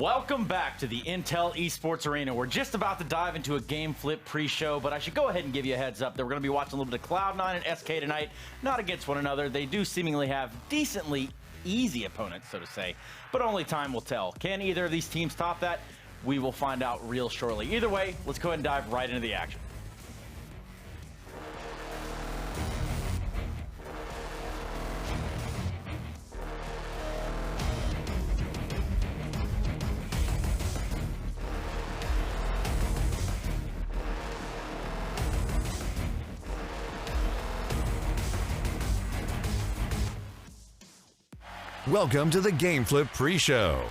Welcome back to the Intel Esports Arena. We're just about to dive into a game flip pre-show, but I should go ahead and give you a heads up that we're going to be watching a little bit of Cloud9 and SK tonight, not against one another. They do seemingly have decently easy opponents, so to say, but only time will tell. Can either of these teams top that? We will find out real shortly. Either way, let's go ahead and dive right into the action. Welcome to the Game Flip Pre-Show.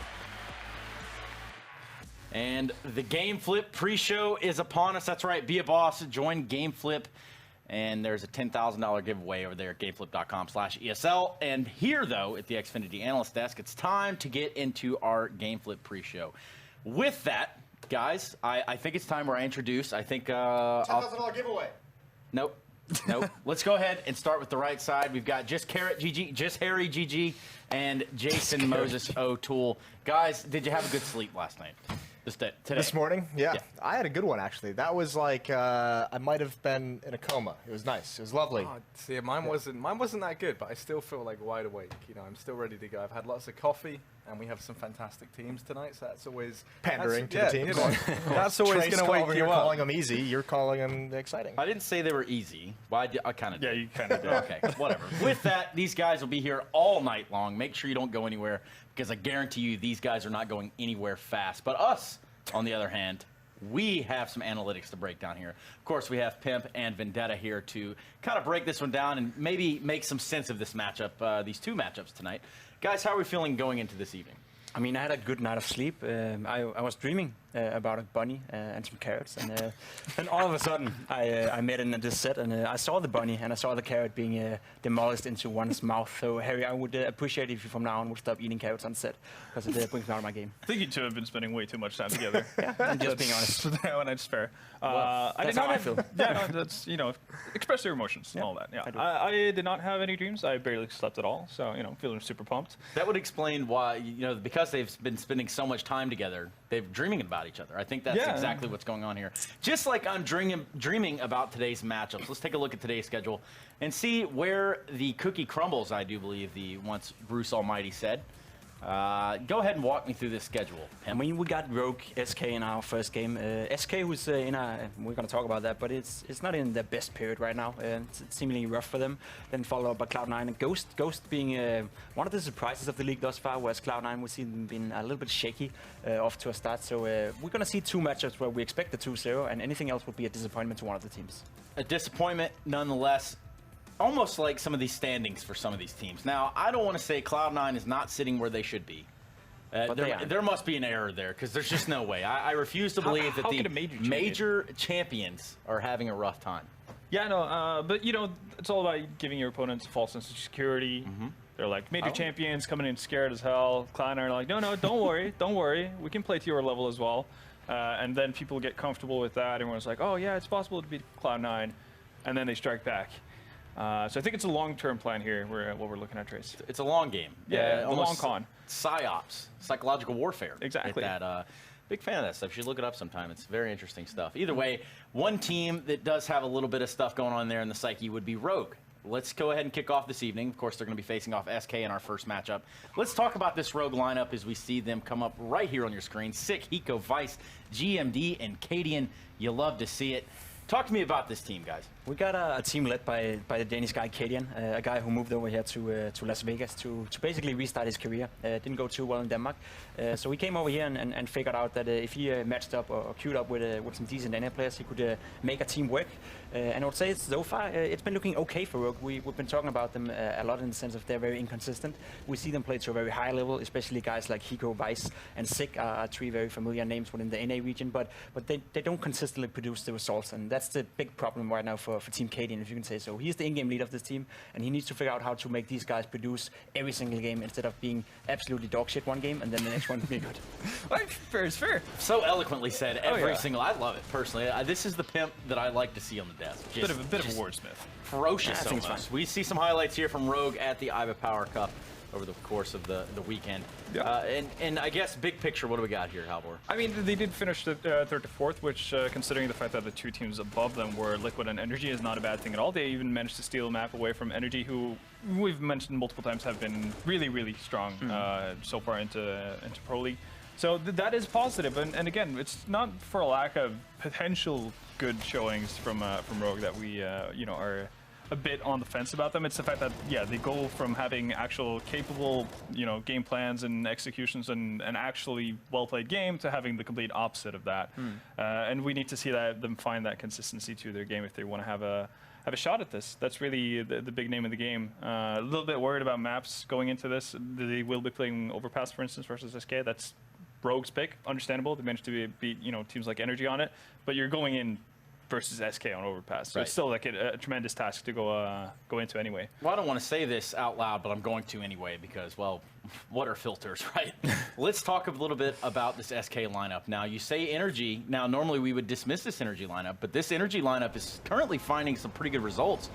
And the Game Flip pre-show is upon us. That's right, be a boss, join Game Flip, and there's a $10,000 giveaway over there at gameflip.com/ESL. And here, though, at the Xfinity Analyst Desk, it's time to get into our Game Flip pre-show. With that, guys, I think it's time where I introduce, $10,000 giveaway. Nope. Nope. Let's go ahead and start with the right side. We've got Just Carrot GG, Just Harry GG, and Jason Moses O'Toole. Guys, did you have a good sleep last night? Today? This morning? Yeah. I had a good one, actually. That was like, I might have been in a coma. It was nice. It was lovely. Oh, see, mine wasn't that good, but I still feel like wide awake. You know, I'm still ready to go. I've had lots of coffee, and we have some fantastic teams tonight, so that's always... Pandering to the teams. You know, that's always going to wake you up. Calling them easy. You're calling them exciting. I didn't say they were easy. Well, I kind of did. Yeah, you kind of did. Okay, whatever. With that, these guys will be here all night long. Make sure you don't go anywhere, because I guarantee you these guys are not going anywhere fast. But us, on the other hand, we have some analytics to break down here. Of course, we have Pimp and Vendetta here to kind of break this one down and maybe make some sense of this matchup, these two matchups tonight. Guys, how are we feeling going into this evening? I mean, I had a good night of sleep. I was dreaming about a bunny and some carrots, and then all of a sudden I met in this set, and I saw the bunny and I saw the carrot being demolished into one's mouth. So Harry, I would appreciate if you from now on would stop eating carrots on set, because it brings me out of my game. I think you two have been spending way too much time together. Yeah, I'm just being honest. That's fair. Well, that's how I feel. Yeah, no, that's, you know, express your emotions and all that. Yeah, I did not have any dreams. I barely slept at all, so, you know, feeling super pumped. That would explain why, you know, because they've been spending so much time together, they're dreaming about each other. I think that's exactly what's going on here. Just like I'm dreaming about today's matchups. Let's take a look at today's schedule and see where the cookie crumbles, I do believe the once Bruce Almighty said. Go ahead and walk me through this schedule, Pim. I mean, we got Rogue SK in our first game. SK was in a, we're going to talk about that, but it's not in the best period right now. It's seemingly rough for them. Then followed up by Cloud9 and Ghost. Ghost being one of the surprises of the league thus far, whereas Cloud9 we've seen them being a little bit shaky off to a start. So we're going to see two matchups where we expect the 2-0, and anything else would be a disappointment to one of the teams. A disappointment, nonetheless. Almost like some of these standings for some of these teams. Now, I don't want to say Cloud9 is not sitting where they should be. But there must be an error there, because there's just no way. I refuse to believe that the major champions are having a rough time. Yeah, no, but, you know, it's all about giving your opponents a false sense of security. They're like major champions coming in scared as hell. Cloud9 are like, no, don't worry, don't worry. We can play to your level as well. And then people get comfortable with that. Everyone's like, oh, yeah, it's possible to beat Cloud9. And then they strike back. So I think it's a long-term plan here, what we're looking at, Trace. It's a long game. Yeah, a long con. PsyOps, psychological warfare. Exactly. Big fan of that stuff. You should look it up sometime. It's very interesting stuff. Either way, one team that does have a little bit of stuff going on there in the psyche would be Rogue. Let's go ahead and kick off this evening. Of course, they're going to be facing off SK in our first matchup. Let's talk about this Rogue lineup as we see them come up right here on your screen. Sick, Hiko, Vice, GMD, and Cadian. You love to see it. Talk to me about this team, guys. We got a team led by the Danish guy Cadian, a guy who moved over here to Las Vegas to basically restart his career. Didn't go too well in Denmark, so he came over here and figured out that if he matched up or queued up with some decent NA players, he could make a team work. And I would say so far it's been looking okay for Rogue. We've been talking about them a lot in the sense of they're very inconsistent. We see them play to a very high level, especially guys like Hiko, Vice, and Sick are three very familiar names within the NA region, but they don't consistently produce the results, and that's the big problem right now for Team Cadian, if you can say so. He's the in-game leader of this team, and he needs to figure out how to make these guys produce every single game instead of being absolutely dog shit one game and then the next one be good. Fair is fair. So eloquently said. Every single. I love it personally. This is the pimp that I like to see on the desk. Bit of a wordsmith. Ferocious almost. We see some highlights here from Rogue at the Overpass Cup. over the course of the weekend. Yeah. And I guess big picture, what do we got here, Halvor? I mean, they did finish the third to fourth, which, considering the fact that the two teams above them were Liquid and Energy, is not a bad thing at all. They even managed to steal a map away from Energy, who we've mentioned multiple times have been really, really strong so far into Pro League. So that is positive, and again, it's not for a lack of potential good showings from Rogue that we are a bit on the fence about them. It's the fact that they go from having actual capable game plans and executions and an actually well played game to having the complete opposite of that. And we need to see them find that consistency to their game if they want to have a shot at this. That's really the big name of the game. A little bit worried about maps going into this. They will be playing Overpass, for instance, versus SK. That's Rogue's pick, understandable. They managed to beat teams like Energy on it, but you're going in versus SK on Overpass, so it's still like a tremendous task to go into anyway. Well, I don't want to say this out loud, but I'm going to anyway because, well, what are filters, right? Let's talk a little bit about this SK lineup. Now, you say Energy. Now, normally we would dismiss this Energy lineup, but this Energy lineup is currently finding some pretty good results.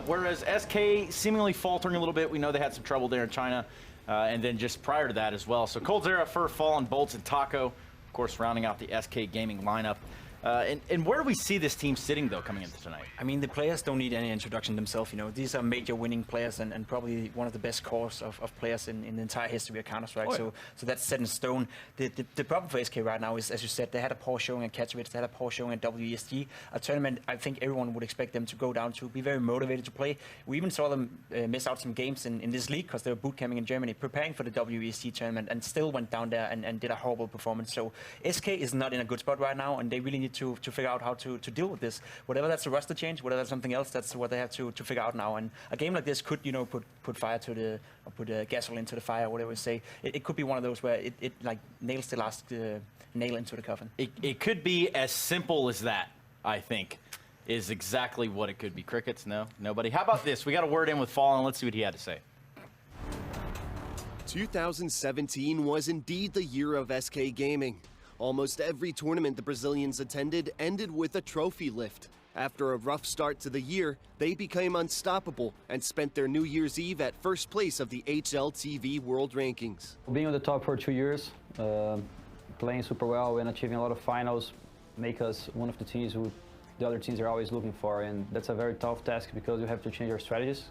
Whereas SK seemingly faltering a little bit. We know they had some trouble there in China. And then just prior to that as well. So coldzera, Fur, Fallen, Bolts, and Taco, of course, rounding out the SK Gaming lineup. And where do we see this team sitting, though, coming into tonight? I mean, the players don't need any introduction themselves. These are major winning players and probably one of the best cores of players in the entire history of Counter-Strike. So that's set in stone. The problem for SK right now is, as you said, they had a poor showing at Katowice, they had a poor showing at WESG, a tournament I think everyone would expect them to go down to, be very motivated to play. We even saw them miss out some games in this league because they were boot camping in Germany, preparing for the WESG tournament, and still went down there and did a horrible performance. So SK is not in a good spot right now, and they really need to figure out how to deal with this. Whatever that's a roster change, whatever that's something else, that's what they have to figure out now. And a game like this could, put fire to the, or put gasoline to the fire, whatever we say. It could be one of those where it like nails the last nail into the coffin. It could be as simple as that, I think, is exactly what it could be. Crickets? No? Nobody? How about this? We got a word in with Fallen. Let's see what he had to say. 2017 was indeed the year of SK Gaming. Almost every tournament the Brazilians attended ended with a trophy lift. After a rough start to the year, they became unstoppable and spent their New Year's Eve at first place of the HLTV World Rankings. Being on the top for 2 years, playing super well and achieving a lot of finals make us one of the teams who the other teams are always looking for, and that's a very tough task because you have to change your strategies.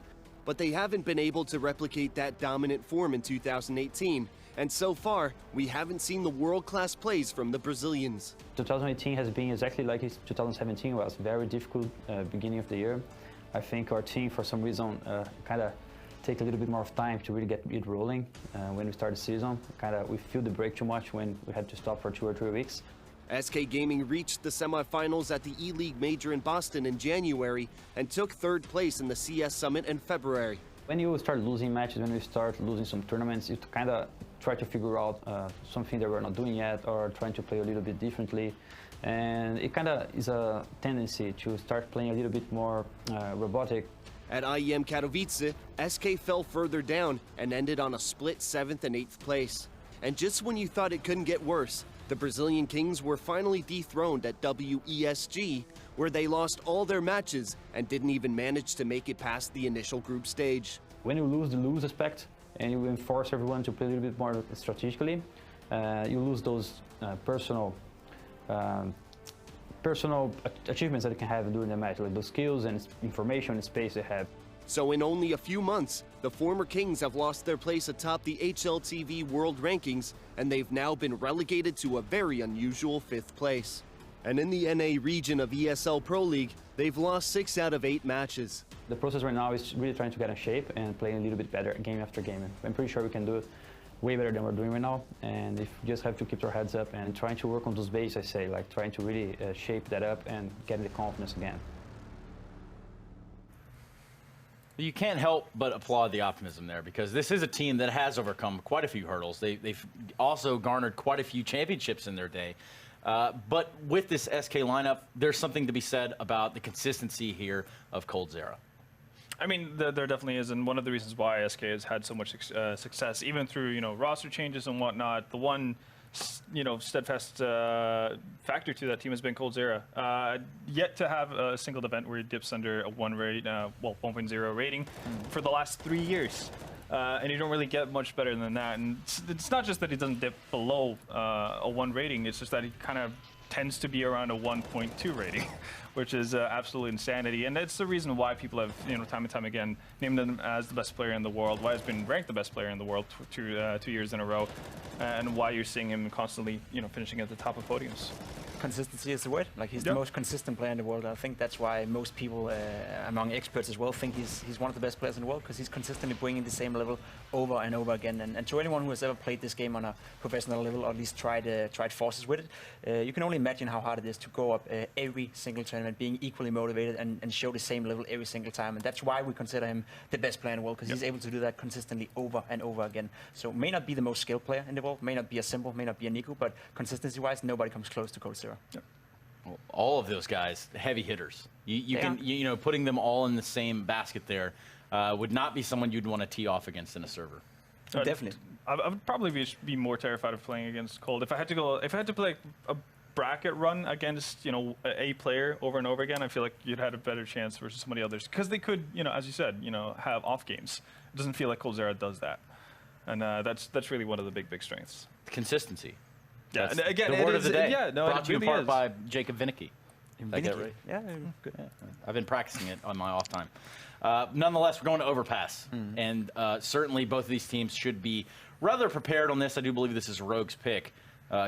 But they haven't been able to replicate that dominant form in 2018. And so far, we haven't seen the world-class plays from the Brazilians. 2018 has been exactly like 2017 was. Very difficult beginning of the year. I think our team, for some reason, kind of take a little bit more of time to really get it rolling. When we start the season, we feel the break too much when we had to stop for 2 or 3 weeks. SK Gaming reached the semifinals at the E-League Major in Boston in January and took third place in the CS Summit in February. When you start losing matches, when you start losing some tournaments, you kind of try to figure out something that we're not doing yet, or trying to play a little bit differently. And it kind of is a tendency to start playing a little bit more robotic. At IEM Katowice, SK fell further down and ended on a split 7th and 8th place. And just when you thought it couldn't get worse, the Brazilian Kings were finally dethroned at WESG, where they lost all their matches and didn't even manage to make it past the initial group stage. When you lose the lose aspect and you enforce everyone to play a little bit more strategically, you lose those personal achievements that you can have during the match, like those skills and information and space they have. So in only a few months, the former Kings have lost their place atop the HLTV World Rankings, and they've now been relegated to a very unusual 5th place. And in the NA region of ESL Pro League, they've lost 6 out of 8 matches. The process right now is really trying to get in shape and playing a little bit better game after game. I'm pretty sure we can do it way better than we're doing right now, and if we just have to keep our heads up and trying to work on those bases, I say, like trying to really shape that up and get the confidence again. You can't help but applaud the optimism there, because this is a team that has overcome quite a few hurdles. They've also garnered quite a few championships in their day. But with this SK lineup, there's something to be said about the consistency here of coldzera. I mean, there definitely is, and one of the reasons why SK has had so much success, even through roster changes and whatnot, the one steadfast factor to that team has been coldzera. Yet to have a single event where he dips under a 1.0 rating for the last 3 years. And you don't really get much better than that. And it's not just that he doesn't dip below a 1 rating, it's just that he kind of tends to be around a 1.2 rating, which is absolute insanity. And that's the reason why people have, time and time again, named him as the best player in the world, why he's been ranked the best player in the world 2 years in a row, and why you're seeing him constantly, finishing at the top of podiums. Consistency is the word. Like, he's the most consistent player in the world. I think that's why most people, among experts as well, think he's one of the best players in the world, because he's consistently bringing the same level over and over again. And to anyone who has ever played this game on a professional level, or at least tried forces with it, you can only imagine how hard it is to go up every single tournament, being equally motivated and show the same level every single time. And that's why we consider him the best player in the world, because he's able to do that consistently over and over again. So may not be the most skilled player in the world, may not be a Simple, may not be a Nico, but consistency-wise, nobody comes close to Cold Zero. Yep. Well, all of those guys, heavy hitters. You can, putting them all in the same basket there would not be someone you'd want to tee off against in a server. Definitely. I would probably be more terrified of playing against Cold. If I had to play a bracket run against, a player over and over again, I feel like you'd have a better chance versus somebody others, because they could, as you said, have off games. It doesn't feel like Cold Zero does that, and that's really one of the big strengths. Consistency. Yeah, That's and again, the word of the day. Yeah, no, brought it to you in really part is. by Jacob Vinicki. Did I get it right? Yeah, good. Yeah, I've been practicing it on my off time. Nonetheless, we're going to Overpass, and certainly both of these teams should be rather prepared on this. I do believe this is Rogue's pick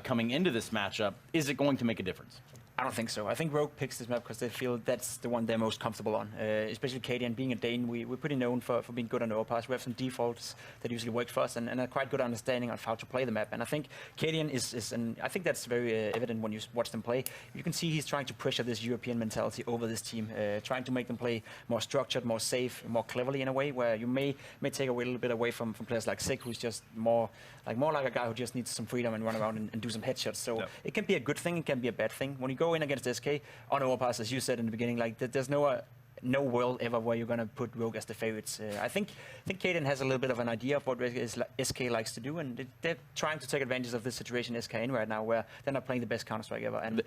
coming into this matchup. Is it going to make a difference? I don't think so. I think Rogue picks this map because they feel that's the one they're most comfortable on. Especially Cadian, being a Dane, we're pretty known for being good on Overpass. We have some defaults that usually work for us, and a quite good understanding of how to play the map. And I think Cadian and I think that's very evident when you watch them play. You can see he's trying to pressure this European mentality over this team, trying to make them play more structured, more safe, more cleverly in a way where you may take away a little bit away from players like Sick, who's just more like a guy who just needs some freedom and run around and do some headshots. So it can be a good thing, it can be a bad thing. When you go in against SK on Overpass, as you said in the beginning, like there's no world ever where you're going to put Rogue as the favorites. I think Cadian has a little bit of an idea of what SK likes to do, and they're trying to take advantage of this situation SK in right now, where they're not playing the best Counter-Strike ever. And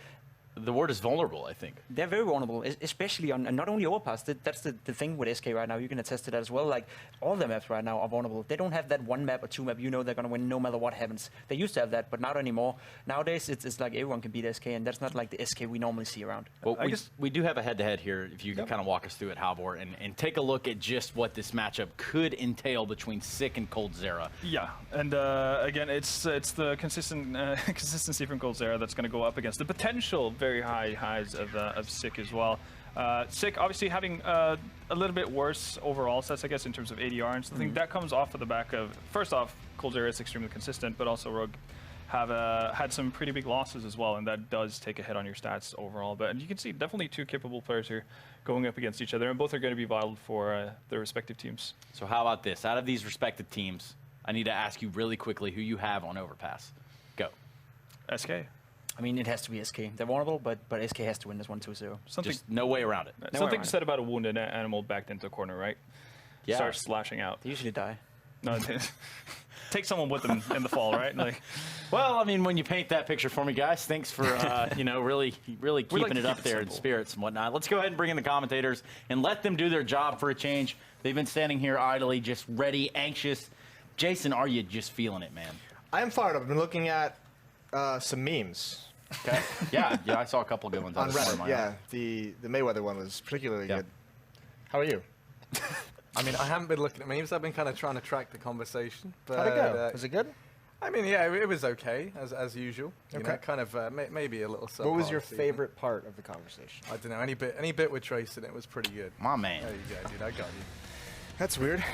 the word is vulnerable, I think. They're very vulnerable, especially on, and not only Overpass. That's the thing with SK right now. You can attest to that as well. Like, all their maps right now are vulnerable. They don't have that 1 map or 2 map. They're going to win no matter what happens. They used to have that, but not anymore. Nowadays, it's like everyone can beat SK, and that's not like the SK we normally see around. Well, we do have a head-to-head here, if you can kind of walk us through it, Halvor, and take a look at just what this matchup could entail between Sick and Cold Zero. Yeah, and again, it's the consistency from Cold Zero that's going to go up against the potential very high highs of Sick as well. Sick obviously having a little bit worse overall sets, I guess, in terms of ADR and something. That comes off of the back of, first off, Cold Zero is extremely consistent, but also Rogue have had some pretty big losses as well, and that does take a hit on your stats overall. But you can see definitely 2 capable players here going up against each other, and both are going to be vital for their respective teams. So how about this? Out of these respective teams, I need to ask you really quickly who you have on Overpass. Go. SK. I mean, it has to be SK. They're vulnerable, but SK has to win this 1-2-0. Just no way around it. Something said about a wounded animal backed into a corner, right? Yeah. Starts slashing out. They usually die. No, take someone with them in the fall, right? Like, well, I mean, when you paint that picture for me, guys, thanks for really keeping it up there in spirits and whatnot. Let's go ahead and bring in the commentators and let them do their job for a change. They've been standing here idly, just ready, anxious. Jason, are you just feeling it, man? I am fired up. I've been looking at some memes. Okay. yeah, I saw a couple good ones on Reddit. Yeah, the Mayweather one was particularly good. How are you? I mean, I haven't been looking at memes. I've been kind of trying to track the conversation. But, how'd it go? Was it good? I mean, yeah, it was okay, as usual. You know, kind of maybe a little subpar. What was your favorite part of the conversation? I don't know. Any bit with Trace in it was pretty good. My man. There you go, dude. I got you. That's weird.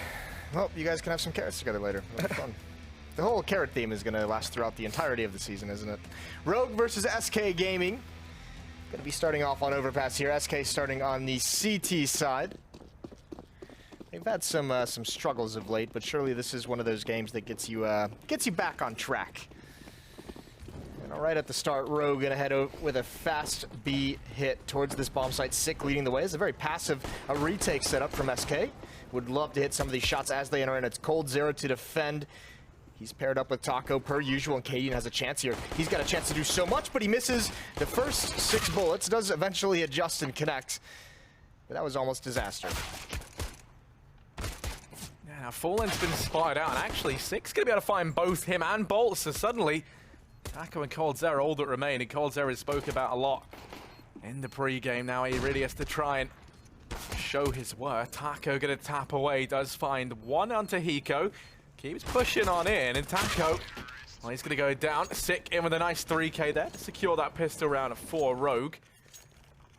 Well, you guys can have some carrots together later. It'll be fun. The whole carrot theme is going to last throughout the entirety of the season, isn't it? Rogue versus SK Gaming. Going to be starting off on Overpass here. SK starting on the CT side. They've had some struggles of late, but surely this is one of those games that gets you back on track. And all right at the start, Rogue going to head with a fast B hit towards this bomb site. Sick leading the way. It's a very passive retake setup from SK. Would love to hit some of these shots as they enter in. It's Cold Zero to defend. He's paired up with Taco per usual, and Cadian has a chance here. He's got a chance to do so much, but he misses the first 6 bullets. Does eventually adjust and connect, but that was almost disaster. Yeah, Now, Fallen's been spotted out, and actually, Six going to be able to find both him and Bolt, so suddenly, Taco and coldzera all that remain, and coldzera spoke about a lot in the pre-game. Now he really has to try and show his worth. Taco going to tap away, does find one onto Hiko, keeps pushing on in, and Taco, well, he's going to go down. Sick in with a nice 3k there to secure that pistol round for Rogue.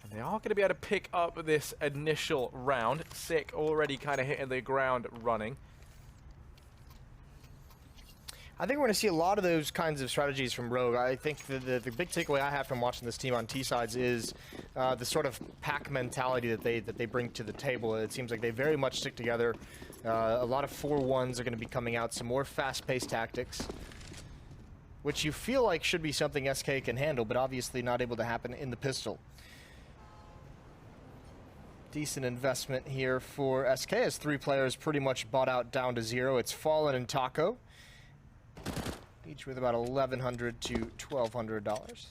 And they are going to be able to pick up this initial round. Sick already kind of hitting the ground running. I think we're going to see a lot of those kinds of strategies from Rogue. I think the big takeaway I have from watching this team on T-sides is the sort of pack mentality that they bring to the table. It seems like they very much stick together. A lot of 4-1s are going to be coming out, some more fast-paced tactics, which you feel like should be something SK can handle, but obviously not able to happen in the pistol. Decent investment here for SK as 3 players pretty much bought out down to 0. It's Fallen and Taco, each with about $1,100 to $1,200.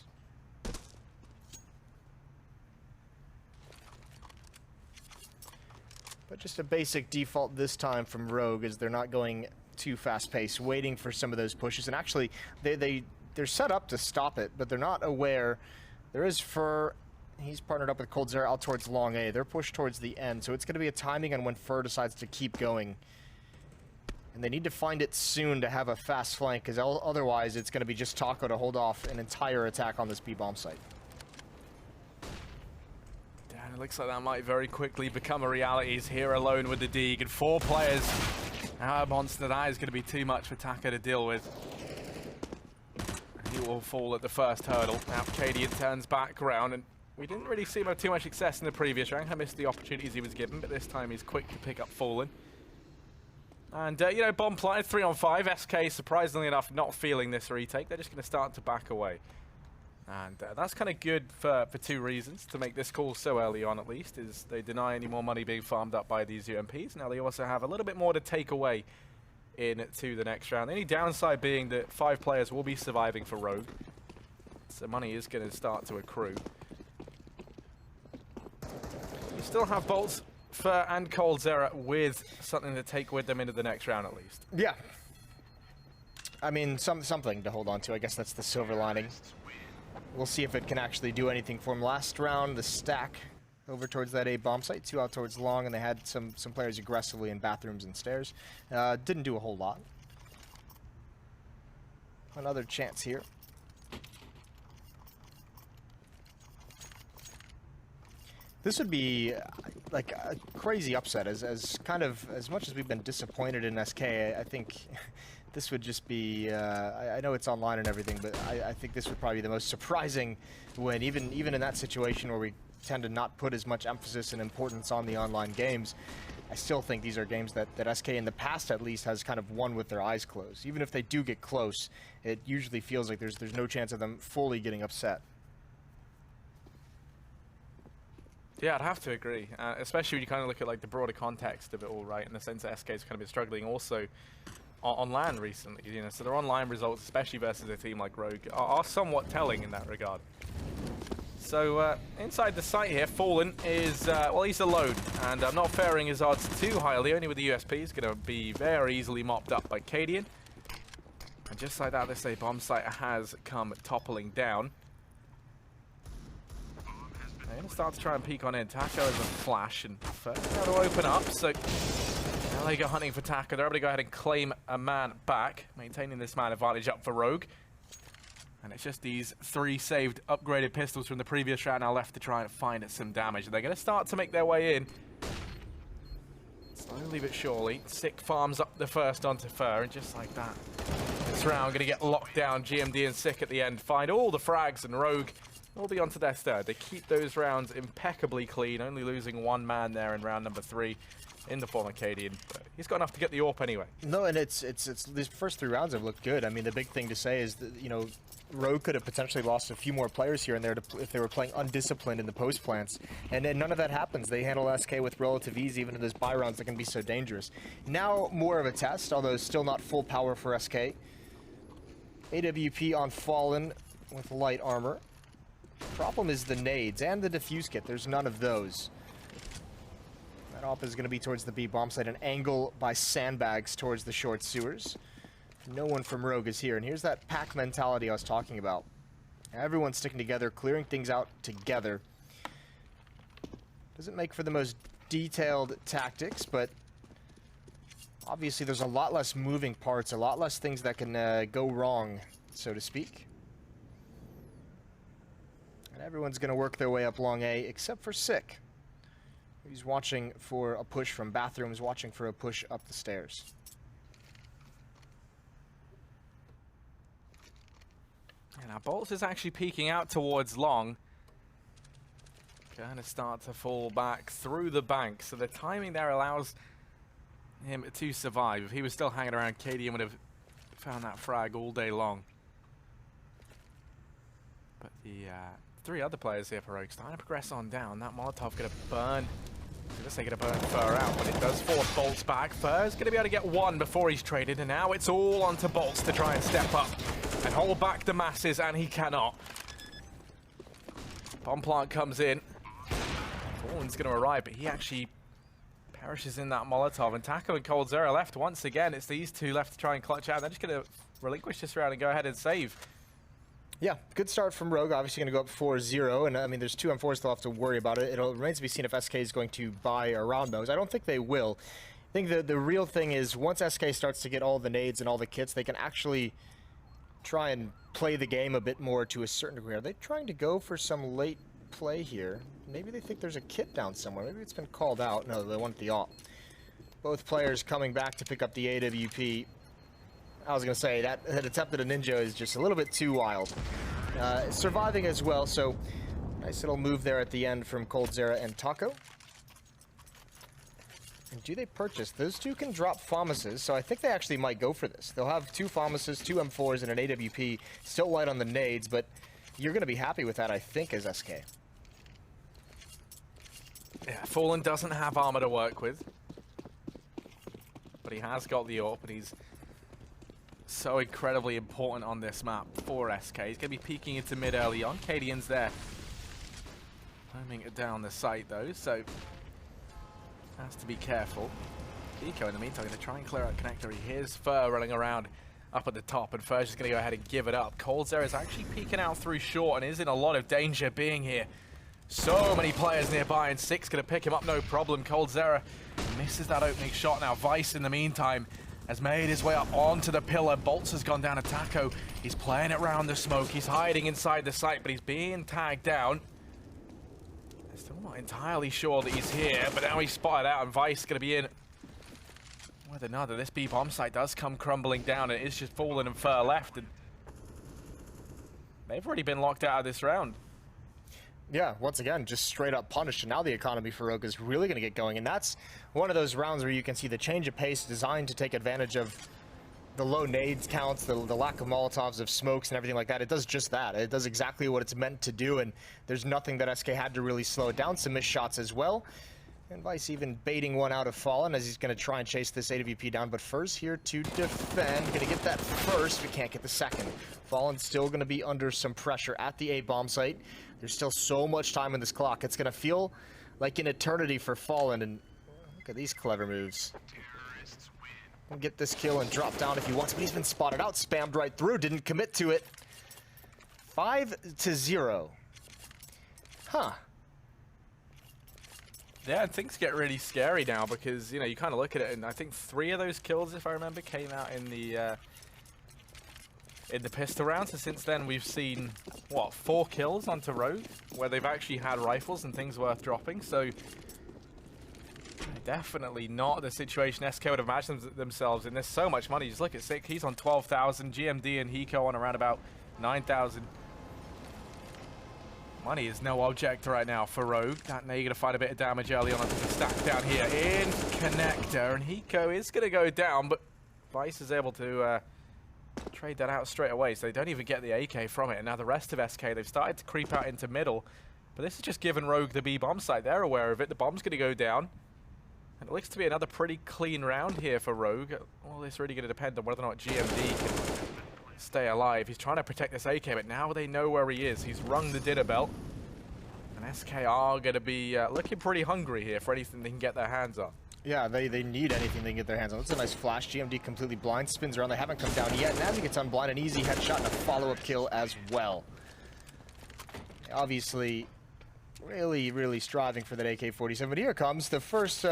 But just a basic default this time from Rogue is they're not going too fast-paced, waiting for some of those pushes. And actually, they're set up to stop it, but they're not aware. There is Fur. He's partnered up with coldzera out towards long A. They're pushed towards the end, so it's going to be a timing on when Fur decides to keep going. And they need to find it soon to have a fast flank, because otherwise it's going to be just Taco to hold off an entire attack on this B-bomb site. And it looks like that might very quickly become a reality. He's here alone with the Deeg, and 4 players. A monster, that is going to be too much for Taco to deal with. He will fall at the first hurdle. Now Cadian turns back around, and we didn't really see him have too much success in the previous round. I missed the opportunities he was given, but this time he's quick to pick up Fallen. And, you know, bomb planted 3 on 5. SK, surprisingly enough, not feeling this retake. They're just going to start to back away. And that's kind of good for 2 reasons, to make this call so early on at least, is they deny any more money being farmed up by these UMPs. Now they also have a little bit more to take away into the next round. The only downside being that 5 players will be surviving for Rogue. So money is going to start to accrue. You still have Bolts, Fur and coldzera with something to take with them into the next round at least. Yeah. I mean, something to hold on to. I guess that's the silver lining. We'll see if it can actually do anything for him. Last round, the stack over towards that A bomb site, 2 out towards long, and they had some players aggressively in bathrooms and stairs. Didn't do a whole lot. Another chance here. This would be like a crazy upset. As much as we've been disappointed in SK, I think this would just be, I know it's online and everything, but I think this would probably be the most surprising win, even in that situation where we tend to not put as much emphasis and importance on the online games. I still think these are games that SK in the past at least has kind of won with their eyes closed. Even if they do get close, it usually feels like there's no chance of them fully getting upset. Yeah, I'd have to agree, especially when you kind of look at like the broader context of it all, right? In the sense that SK's kind of been struggling also on LAN recently, you know, so their online results, especially versus a team like Rogue, are somewhat telling in that regard. So inside the site here, Fallen is, well, he's alone, and not faring his odds too highly, only with the USP. He's going to be very easily mopped up by Cadian. And just like that, this A bomb site has come toppling down. They're going to start to try and peek on in. Taco is a flash, and first how to open up, so now they go hunting for Taco. They're able to go ahead and claim a man back, maintaining this man advantage up for Rogue. And it's just these 3 saved, upgraded pistols from the previous round now left to try and find some damage. And they're going to start to make their way in. Slowly but surely. Sick farms up the first onto Fur, and just like that, this round going to get locked down. GMD and Sick at the end find all the frags, and Rogue will be onto their third. They keep those rounds impeccably clean, only losing 1 man there in round number 3 in the form of Cadian. But he's got enough to get the AWP anyway. No, and it's these first 3 rounds have looked good. I mean, the big thing to say is that, you know, Rogue could have potentially lost a few more players here and there if they were playing undisciplined in the post plants. And none of that happens. They handle SK with relative ease, even in those buy rounds that can be so dangerous. Now more of a test, although still not full power for SK. AWP on Fallen with light armor. Problem is the nades and the defuse kit. There's none of those. That op is going to be towards the B bomb site, an angle by sandbags towards the short sewers. No one from Rogue is here, and here's that pack mentality I was talking about. Everyone's sticking together, clearing things out together. Doesn't make for the most detailed tactics, but obviously there's a lot less moving parts, a lot less things that can go wrong, so to speak. And everyone's going to work their way up long A, except for Sick. He's watching for a push from bathrooms, watching for a push up the stairs. And now Bolts is actually peeking out towards long. Going to start to fall back through the bank, so the timing there allows him to survive. If he was still hanging around, Cadian would have found that frag all day long. But the three other players here for Rogue starting to progress on down. That Molotov going to burn. Let's say going to burn Fur out, but it does force Bolts back. Fur's going to be able to get one before he's traded, and now it's all onto Bolts to try and step up and hold back the masses, and he cannot. Bomb plant comes in. Fallen's going to arrive, but he actually perishes in that Molotov, and Taco and coldzera left once again. It's these two left to try and clutch out. They're just going to relinquish this round and go ahead and save. Yeah, good start from Rogue. Obviously going to go up 4-0, and I mean, there's 2 M4s they'll have to worry about it. It remains to be seen if SK is going to buy around those. I don't think they will. I think the real thing is once SK starts to get all the nades and all the kits, they can actually try and play the game a bit more to a certain degree. Are they trying to go for some late play here? Maybe they think there's a kit down somewhere. Maybe it's been called out. No, they want the AWP. Both players coming back to pick up the AWP. I was going to say, that attempt at a ninja is just a little bit too wild. Surviving as well, so nice little move there at the end from coldzera and Taco. And do they purchase? Those two can drop FAMASes, so I think they actually might go for this. They'll have 2 FAMASes, 2 M4s, and an AWP. Still light on the nades, but you're going to be happy with that, I think, as SK. Yeah, Fallen doesn't have armor to work with, but he has got the AWP, and he's so incredibly important on this map for SK. He's going to be peeking into mid early on. Cadian's there, homing it down the site though, so has to be careful. Eco in the meantime going to try and clear out connector. He hears Fur running around up at the top, and Fur's just going to go ahead and give it up. coldzera is actually peeking out through short and is in a lot of danger being here. So many players nearby, and Six going to pick him up no problem. coldzera misses that opening shot. Now Vice in the meantime has made his way up onto the pillar. Bolts has gone down to Taco. He's playing it around the smoke. He's hiding inside the site, but he's being tagged down. I'm still not entirely sure that he's here, but now he's spotted out, and Vice is going to be in with another. This B bomb site does come crumbling down, and it's just Fallen and Fur left, and they've already been locked out of this round. Yeah, once again, just straight up punished, and now the economy for Rogue is really going to get going, and that's one of those rounds where you can see the change of pace designed to take advantage of the low nades counts, the lack of Molotovs, of smokes, and everything like that. It does just that. It does exactly what it's meant to do, and there's nothing that SK had to really slow it down. Some missed shots as well, and Vice even baiting one out of Fallen as he's going to try and chase this AWP down, but Fur's here to defend. Going to get that first, but can't get the second. Fallen's still going to be under some pressure at the A bomb site. There's still so much time in this clock. It's going to feel like an eternity for Fallen, and look at these clever moves. He'll get this kill and drop down if he wants, but he's been spotted out, spammed right through, didn't commit to it. 5-0. Huh. Yeah, things get really scary now because, you know, you kind of look at it, and I think 3 of those kills, if I remember, came out in the pistol round. So since then, we've seen, what, 4 kills onto Rogue, where they've actually had rifles and things worth dropping. So definitely not the situation SK would have imagined themselves in. There's so much money. Just look at Sick. He's on 12,000. GMD and Hiko on around about 9,000. Money is no object right now for Rogue. That now you're going to find a bit of damage early on onto the stack down here in connector. And Hiko is going to go down, but Vice is able to trade that out straight away, so they don't even get the AK from it. And now the rest of SK, they've started to creep out into middle, but this has just given Rogue the B bomb site. They're aware of it. The bomb's going to go down, and it looks to be another pretty clean round here for Rogue. All this really going to depend on whether or not GMD can stay alive. He's trying to protect this AK, but now they know where he is. He's rung the dinner bell. And SK are going to be looking pretty hungry here for anything they can get their hands on. Yeah, they need anything they can get their hands on. That's a nice flash. GMD completely blind, spins around. They haven't come down yet. And as he gets unblind, an easy headshot and a follow-up kill as well. Obviously, really striving for that AK-47. But here comes the first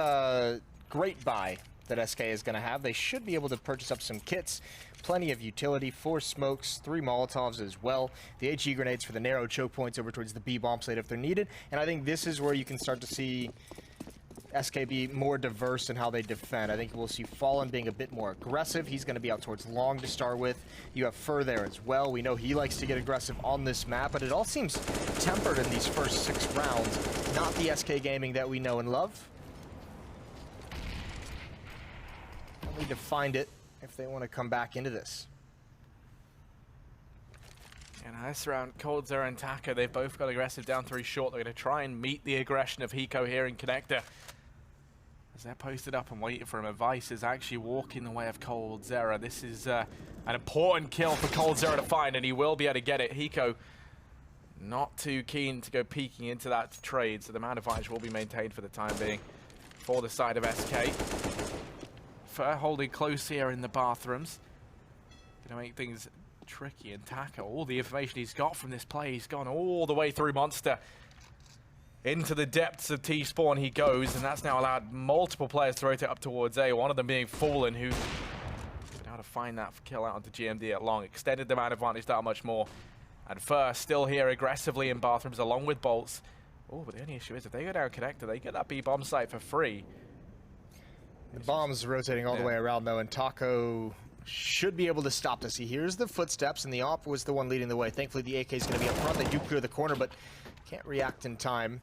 great buy that SK is going to have. They should be able to purchase up some kits. Plenty of utility, 4 smokes, 3 Molotovs as well. The HE grenades for the narrow choke points over towards the B bomb site if they're needed. And I think this is where you can start to see SK be more diverse in how they defend. I think we'll see Fallen being a bit more aggressive. He's going to be out towards long to start with. You have Fur there as well. We know he likes to get aggressive on this map, but it all seems tempered in these first 6 rounds. Not the SK gaming that we know and love. They'll need to find it if they want to come back into this. And this round, coldzera and Taka, they've both got aggressive down 3 short. They're going to try and meet the aggression of Hiko here in Connector. As they're posted up and waiting for him, Vice is actually walking the way of coldzera. This is an important kill for coldzera to find, and he will be able to get it. Hiko not too keen to go peeking into that trade, so the man advantage will be maintained for the time being for the side of SK. Fur holding close here in the bathrooms. Gonna make things tricky, and Taka, all the information he's got from this play, he's gone all the way through Monster. Into the depths of T-spawn he goes, and that's now allowed multiple players to rotate up towards A, one of them being Fallen, who been able to find that kill out onto GMD at long, extended the man advantage that much more. And First still here aggressively in bathrooms along with Bolts. Oh, but the only issue is if they go down Connector, they get that B-bomb site for free. The bomb's rotating all the way around though, and Taco should be able to stop this. He hears the footsteps, and the op was the one leading the way. Thankfully, the AK is going to be up front. They do clear the corner, but can't react in time.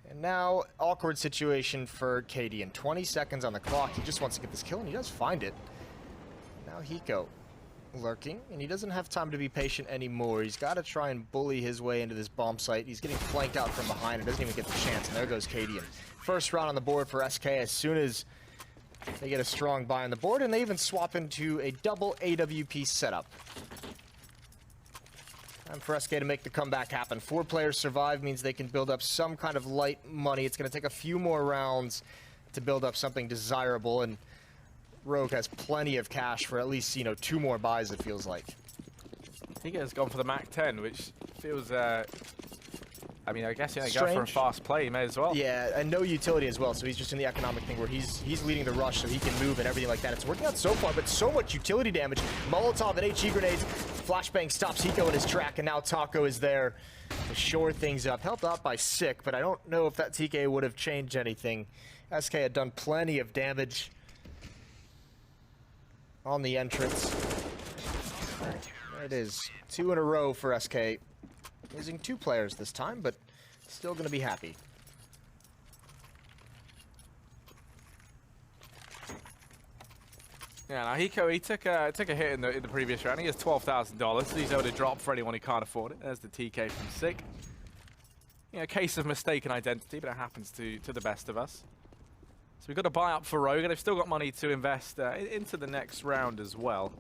And now, awkward situation for Cadian. 20 seconds on the clock. He just wants to get this kill, and he does find it. Now Hiko lurking, and he doesn't have time to be patient anymore. He's got to try and bully his way into this bomb site. He's getting flanked out from behind and doesn't even get the chance, and there goes Cadian. First round on the board for SK as soon as they get a strong buy on the board, and they even swap into a double AWP setup. Time for SK to make the comeback happen. 4 players survive means they can build up some kind of light money. It's going to take a few more rounds to build up something desirable, and Rogue has plenty of cash for at least, 2 more buys, it feels like. Hiko's gone for the MAC-10, which feels, I mean, I guess you go for a fast play, you may as well. Yeah, and no utility as well, so he's just in the economic thing where he's leading the rush so he can move and everything like that. It's working out so far, but so much utility damage. Molotov and HE grenades. Flashbang stops Hiko in his track, and now Taco is there to shore things up. Helped out by Sick, but I don't know if that TK would have changed anything. SK had done plenty of damage on the entrance. There it is. 2 in a row for SK. Losing 2 players this time, but still going to be happy. Yeah, now Hiko, he took a hit in the previous round. He has $12,000, so he's able to drop for anyone who can't afford it. There's the TK from Sick. You know, a case of mistaken identity, but it happens to the best of us. So we've got to buy up for Rogue, and they've still got money to invest into the next round as well.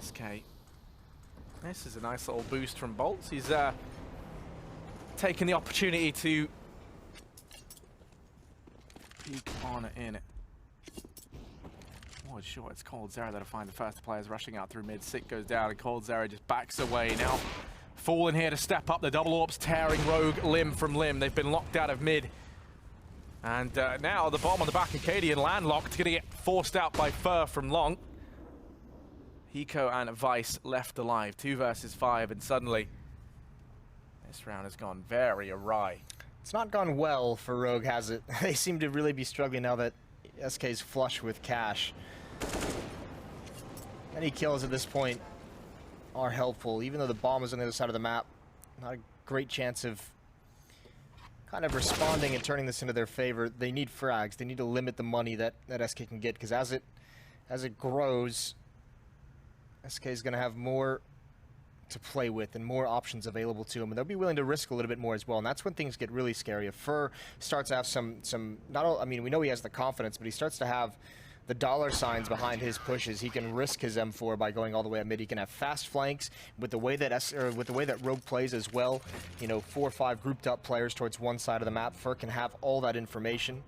SK. This is a nice little boost from Bolts. He's taken the opportunity to peek on in it. Oh, sure, it's coldzera that'll find the first players rushing out through mid. Sick goes down, and coldzera just backs away. Now, Fallen here to step up. The double AWPs tearing Rogue limb from limb. They've been locked out of mid. And now the bomb on the back of Cadian landlocked, gonna get forced out by Fur from long. Hiko and Vice left alive, 2 versus 5, and suddenly this round has gone very awry. It's not gone well for Rogue, has it? They seem to really be struggling now that SK's flush with cash. Any kills at this point are helpful, even though the bomb is on the other side of the map. Not a great chance of kind of responding and turning this into their favor. They need frags. They need to limit the money that SK can get, because as it grows, SK is going to have more to play with and more options available to him, and they'll be willing to risk a little bit more as well, and that's when things get really scary. If Fur starts to have some not all, I mean, we know he has the confidence, but he starts to have the dollar signs behind his pushes. He can risk his M4 by going all the way up mid. He can have fast flanks with the way that Rogue plays as well. You know, 4 or 5 grouped up players towards one side of the map. Fur can have all that information.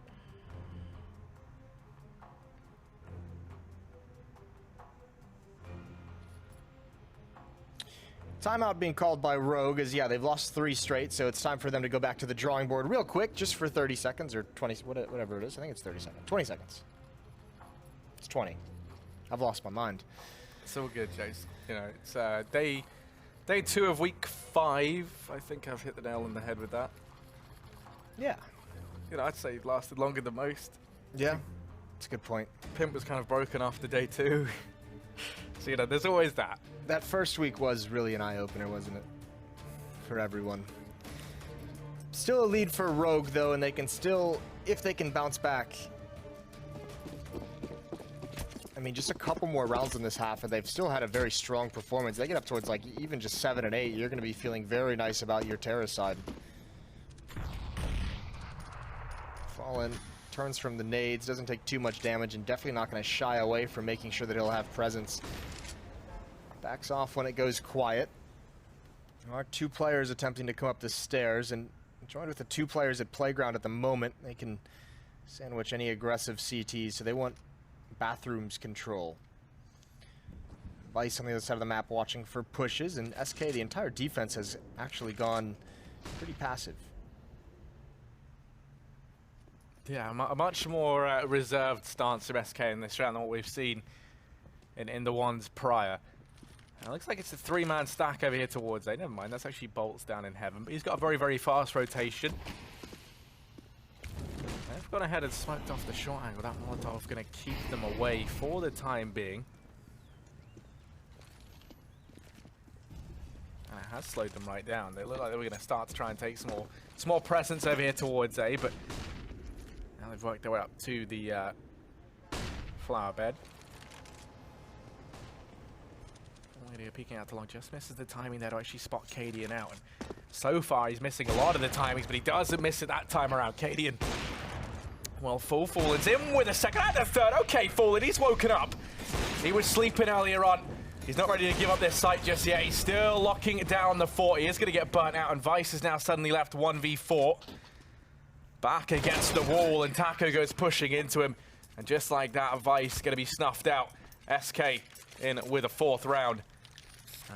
Timeout being called by Rogue as, yeah, they've lost 3 straight, so it's time for them to go back to the drawing board real quick, just for 30 seconds or 20, whatever it is. I think it's 30 seconds. 20 seconds. It's 20. I've lost my mind. It's all good, Jace. You know, it's day 2 of week 5. I think I've hit the nail on the head with that. Yeah. You know, I'd say it lasted longer than most. Yeah, that's a good point. Pimp was kind of broken after day 2. So, you know, there's always that. That first week was really an eye-opener, wasn't it? For everyone. Still a lead for Rogue, though, and they can still, if they can bounce back. I mean, just a couple more rounds in this half, and they've still had a very strong performance. They get up towards, like, even just 7 and 8. You're going to be feeling very nice about your Terra side. Fallen turns from the nades, doesn't take too much damage, and definitely not going to shy away from making sure that he'll have presence. Backs off when it goes quiet. There are 2 players attempting to come up the stairs, and joined with the 2 players at Playground at the moment. They can sandwich any aggressive CTs, so they want bathrooms control. Vice on the other side of the map watching for pushes, and SK, the entire defense has actually gone pretty passive. Yeah, a much more reserved stance from SK in this round than what we've seen in the ones prior. It looks like it's a 3-man stack over here towards A. Never mind, that's actually Bolts down in heaven. But he's got a very, very fast rotation. They've gone ahead and smoked off the short angle. That Molotov going to keep them away for the time being. And it has slowed them right down. They look like they were going to start to try and take some more presence over here towards A. But now they've worked their way up to the flower bed. Peeking out to long, just misses the timing there to actually spot Cadian out. And so far, he's missing a lot of the timings, but he doesn't miss it that time around. Cadian, well, Fallen's in with a second and a third. Okay, Fallen, he's woken up. He was sleeping earlier on. He's not ready to give up this site just yet. He's still locking down the fort. He is going to get burnt out, and Vice is now suddenly left 1v4. Back against the wall, and Taco goes pushing into him. And just like that, Vice going to be snuffed out. SK in with a 4th round.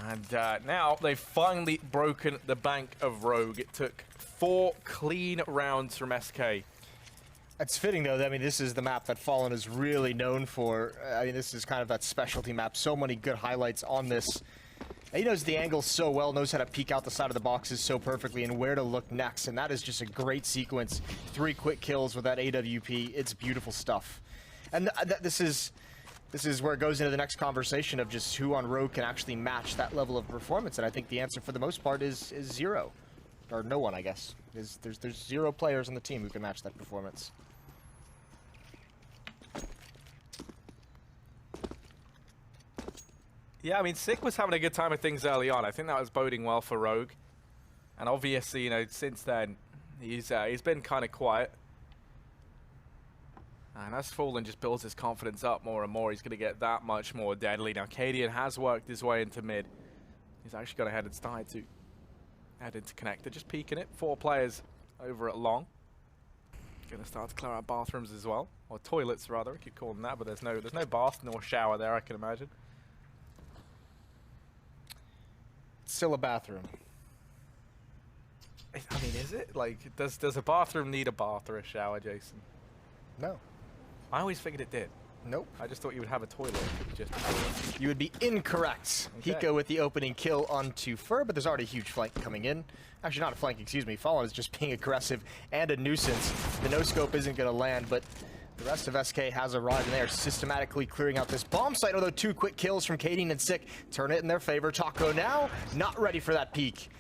And now they've finally broken the bank of Rogue. It took 4 clean rounds from SK. It's fitting, though. I mean, this is the map that Fallen is really known for. I mean, this is kind of that specialty map. So many good highlights on this. He knows the angles so well, knows how to peek out the side of the boxes so perfectly and where to look next. And that is just a great sequence. 3 quick kills with that AWP. It's beautiful stuff. And this is where it goes into the next conversation of just who on Rogue can actually match that level of performance. And I think the answer for the most part is 0. Or no one, I guess. There's 0 players on the team who can match that performance. Yeah, I mean, Sick was having a good time with things early on. I think that was boding well for Rogue. And obviously, you know, since then, he's been kind of quiet. And as Fallen just builds his confidence up more and more, he's going to get that much more deadly. Now, Cadian has worked his way into mid. He's actually gone ahead and started to head into connector, just peeking it. 4 players over at long. Going to start to clear out bathrooms as well, or toilets rather. We could call them that, but there's no bath nor shower there, I can imagine. Still a bathroom. I mean, is it? Like, does a bathroom need a bath or a shower, Jason? No. I always figured it did. Nope. I just thought you would have a toilet. Just a toilet. You would be incorrect. Okay. Hiko with the opening kill onto Fur, but there's already a huge flank coming in. Actually, not a flank, excuse me. Fallen is just being aggressive and a nuisance. The no-scope isn't going to land, but the rest of SK has arrived, and they are systematically clearing out this bomb site, although 2 quick kills from Cadian and Sick turn it in their favor. Taco now not ready for that peak.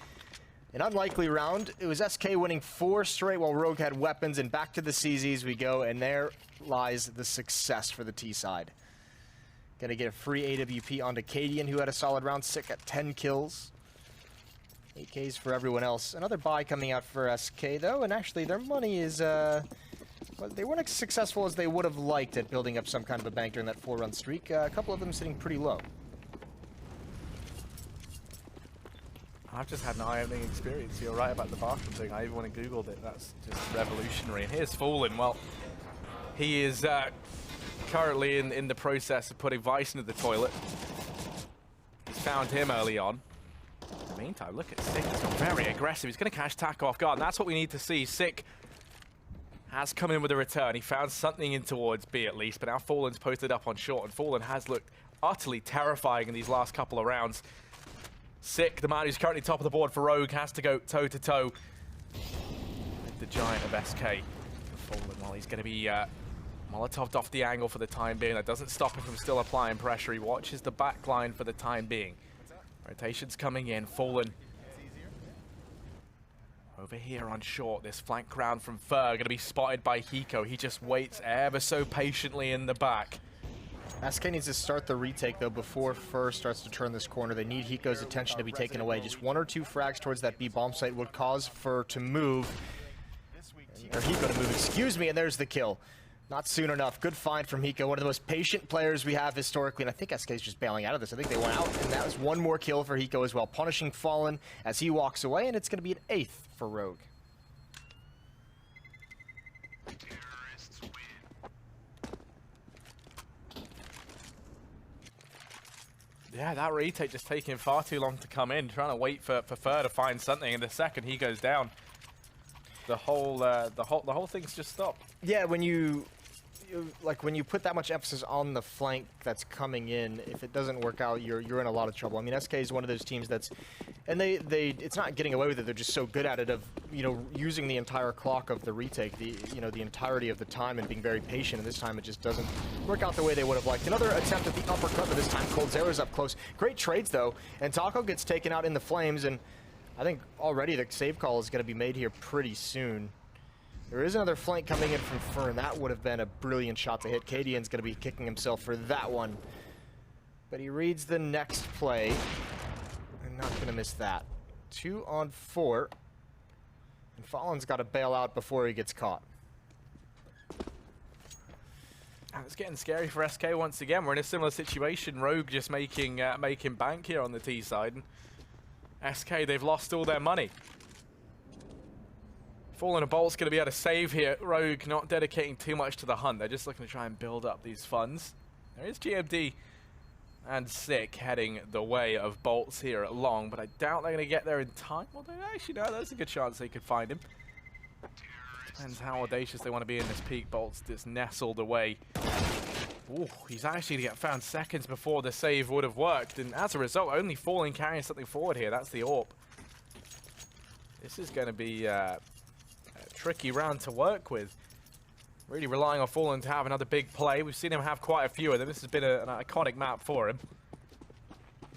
An unlikely round. It was SK winning 4 straight while Rogue had weapons, and back to the CZs we go, and there lies the success for the T side. Gonna get a free AWP onto Cadian, who had a solid round. Sick at 10 kills. 8Ks for everyone else. Another buy coming out for SK, though, and actually their money is But they weren't as successful as they would have liked at building up some kind of a bank during that 4-run streak. A couple of them sitting pretty low. I've just had an eye-opening experience. You're right about the bathroom thing. I even went and Googled it. That's just revolutionary. And here's Fallen. Well, he is currently in the process of putting Vice into the toilet. He's found him early on. In the meantime, look at Sick. He's got very aggressive. He's going to catch Taco off guard. And that's what we need to see. Sick has come in with a return. He found something in towards B at least. But now Fallen's posted up on short. And Fallen has looked utterly terrifying in these last couple of rounds. Sick, the man who's currently top of the board for Rogue, has to go toe-to-toe with the giant of SK. Fallen, well, he's going to be Molotoved off the angle for the time being. That doesn't stop him from still applying pressure. He watches the back line for the time being. Rotation's coming in. Fallen over here on short. This flank round from Fur going to be spotted by Hiko. He just waits ever so patiently in the back. SK needs to start the retake, though, before Fur starts to turn this corner. They need Hiko's attention to be taken away. Just 1 or 2 frags towards that B bomb site would cause Fur to move. Or Hiko to move, excuse me, and there's the kill. Not soon enough. Good find from Hiko, one of the most patient players we have historically, and I think SK is just bailing out of this. I think they went out, and that was 1 more kill for Hiko as well, punishing Fallen as he walks away, and it's going to be an 8th for Rogue. Yeah, that retake just taking far too long to come in, trying to wait for Fur to find something, and the second he goes down, the whole thing's just stopped. Yeah, when you put that much emphasis on the flank that's coming in, if it doesn't work out, you're in a lot of trouble. I mean, SK is one of those teams that's, and it's not getting away with it. They're just so good at it of, using the entire clock of the retake, the entirety of the time and being very patient. And this time it just doesn't work out the way they would have liked. Another attempt at the uppercut, but this time coldzera's up close. Great trades though, and Taco gets taken out in the flames, and I think already the save call is going to be made here pretty soon. There is another flank coming in from Fur, and that would have been a brilliant shot to hit. Cadian's going to be kicking himself for that one. But he reads the next play, and not going to miss that. 2 on 4. And Fallen's got to bail out before he gets caught. And it's getting scary for SK once again. We're in a similar situation. Rogue just making bank here on the T side. And SK, they've lost all their money. Fallen and Bolt's going to be able to save here. Rogue not dedicating too much to the hunt. They're just looking to try and build up these funds. There is GMD and Sick heading the way of Bolts here at long, but I doubt they're going to get there in time. Although, actually, no, there's a good chance they could find him. Depends how audacious they want to be in this peak. Bolt's just nestled away. Ooh, he's actually to get found seconds before the save would have worked, and as a result, only Fallen carrying something forward here. That's the AWP. This is going to be a tricky round to work with. Really relying on Fallen to have another big play. We've seen him have quite a few of them. This has been an iconic map for him.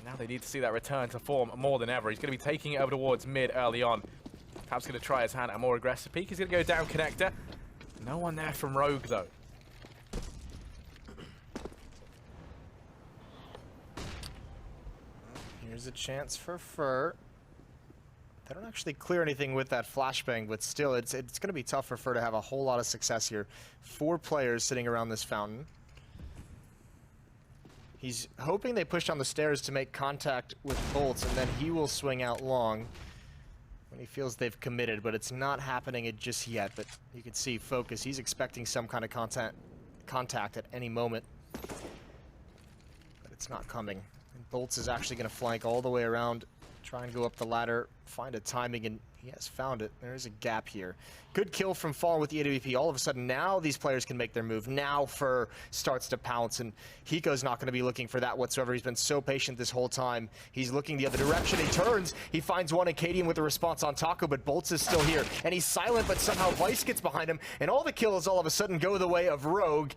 Now they need to see that return to form more than ever. He's going to be taking it over towards mid early on. Perhaps going to try his hand at a more aggressive peek. He's going to go down connector. No one there from Rogue, though. Here's a chance for Fur. They don't actually clear anything with that flashbang, but still, it's going to be tough for Fur to have a whole lot of success here. 4 players sitting around this fountain. He's hoping they push down the stairs to make contact with Bolts, and then he will swing out long when he feels they've committed, but it's not happening just yet. But you can see Focus, he's expecting some kind of contact at any moment, but it's not coming. And Bolts is actually going to flank all the way around, try and go up the ladder, find a timing, and he has found it. There is a gap here. Good kill from Fallen with the AWP. All of a sudden, now these players can make their move. Now Fur starts to pounce, and Hiko's not going to be looking for that whatsoever. He's been so patient this whole time. He's looking the other direction. He turns. He finds one Acadian with a response on Taco, but Bolts is still here. And he's silent, but somehow Vice gets behind him, and all the kills all of a sudden go the way of Rogue.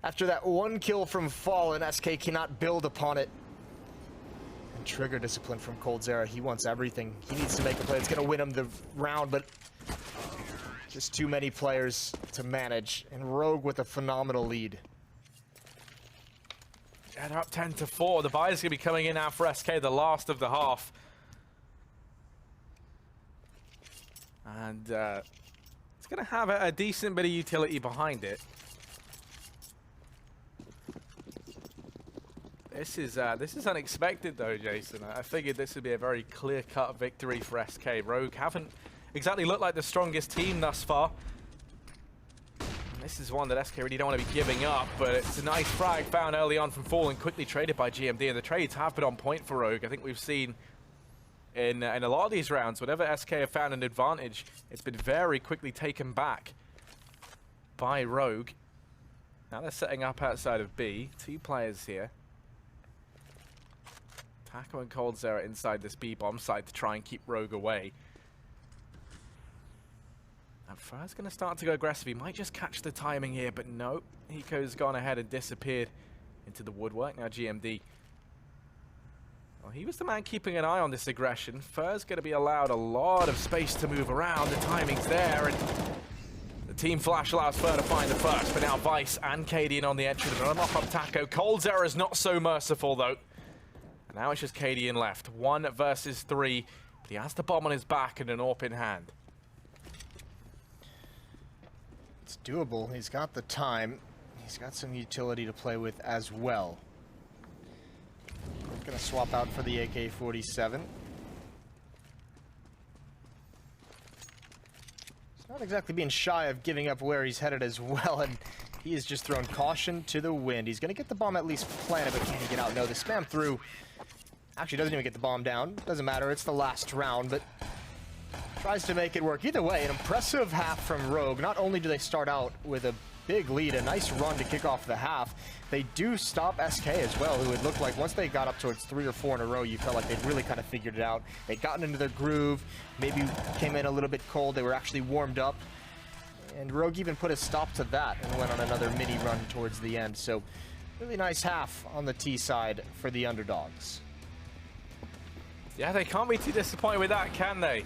After that 1 kill from Fallen, SK cannot build upon it. Trigger discipline from coldzera. He wants everything. He needs to make a play. It's going to win him the round, but just too many players to manage. And Rogue with a phenomenal lead. Yeah, they're up 10-4. The buy's going to be coming in now for SK, the last of the half. And it's going going to have a decent bit of utility behind it. This is unexpected though, Jason. I figured this would be a very clear-cut victory for SK. Rogue haven't exactly looked like the strongest team thus far. And this is one that SK really don't want to be giving up, but it's a nice frag found early on from Fallen, quickly traded by GMD, and the trades have been on point for Rogue. I think we've seen in a lot of these rounds, whenever SK have found an advantage, it's been very quickly taken back by Rogue. Now they're setting up outside of B. 2 players here. Taco and coldzera inside this B-bomb site to try and keep Rogue away. And Fur's going to start to go aggressive. He might just catch the timing here, but no. Hiko's gone ahead and disappeared into the woodwork. Now GMD. Well, he was the man keeping an eye on this aggression. Fur's going to be allowed a lot of space to move around. The timing's there, and the team flash allows Fur to find the first. But now Vice and Cadian on the entry. They're going to mop up Taco. coldzera is not so merciful, though. And now it's just Cadian left. 1 versus 3. But he has the bomb on his back and an AWP in hand. It's doable. He's got the time. He's got some utility to play with as well. Gonna swap out for the AK-47. He's not exactly being shy of giving up where he's headed as well, and he has just thrown caution to the wind. He's gonna get the bomb at least planted, but can he get out? No, the spam through actually doesn't even get the bomb down. Doesn't matter, it's the last round, but tries to make it work. Either way, an impressive half from Rogue. Not only do they start out with a big lead, a nice run to kick off the half, they do stop SK as well, who it looked like once they got up towards 3 or 4 in a row, you felt like they'd really kind of figured it out. They'd gotten into their groove, maybe came in a little bit cold, they were actually warmed up, and Rogue even put a stop to that and went on another mini run towards the end. So really nice half on the T side for the underdogs. Yeah, they can't be too disappointed with that, can they?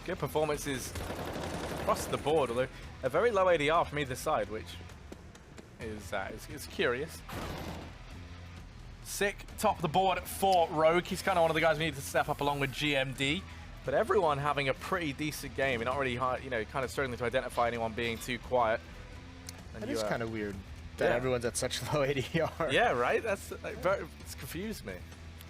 Good performances across the board, although a very low ADR from either side, which is curious. Sick, top of the board for Rogue. He's kind of one of the guys we need to step up along with GMD. But everyone having a pretty decent game. You're not really, kind of struggling to identify anyone being too quiet. And That is kind of weird that everyone's at such low ADR. Yeah, right? It's confused me.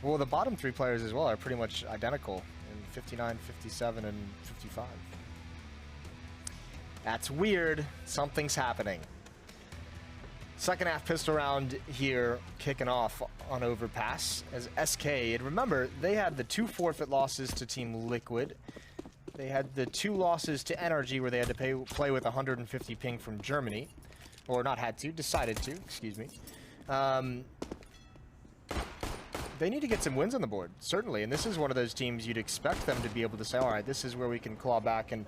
Well, the bottom 3 players as well are pretty much identical in 59, 57, and 55. That's weird. Something's happening. Second half pistol round here kicking off on Overpass as SK, and remember, they had the 2 forfeit losses to Team Liquid. They had the 2 losses to NRG where they had to play with 150 ping from Germany. Or not had to, decided to, excuse me. They need to get some wins on the board, certainly. And this is one of those teams you'd expect them to be able to say, all right, this is where we can claw back and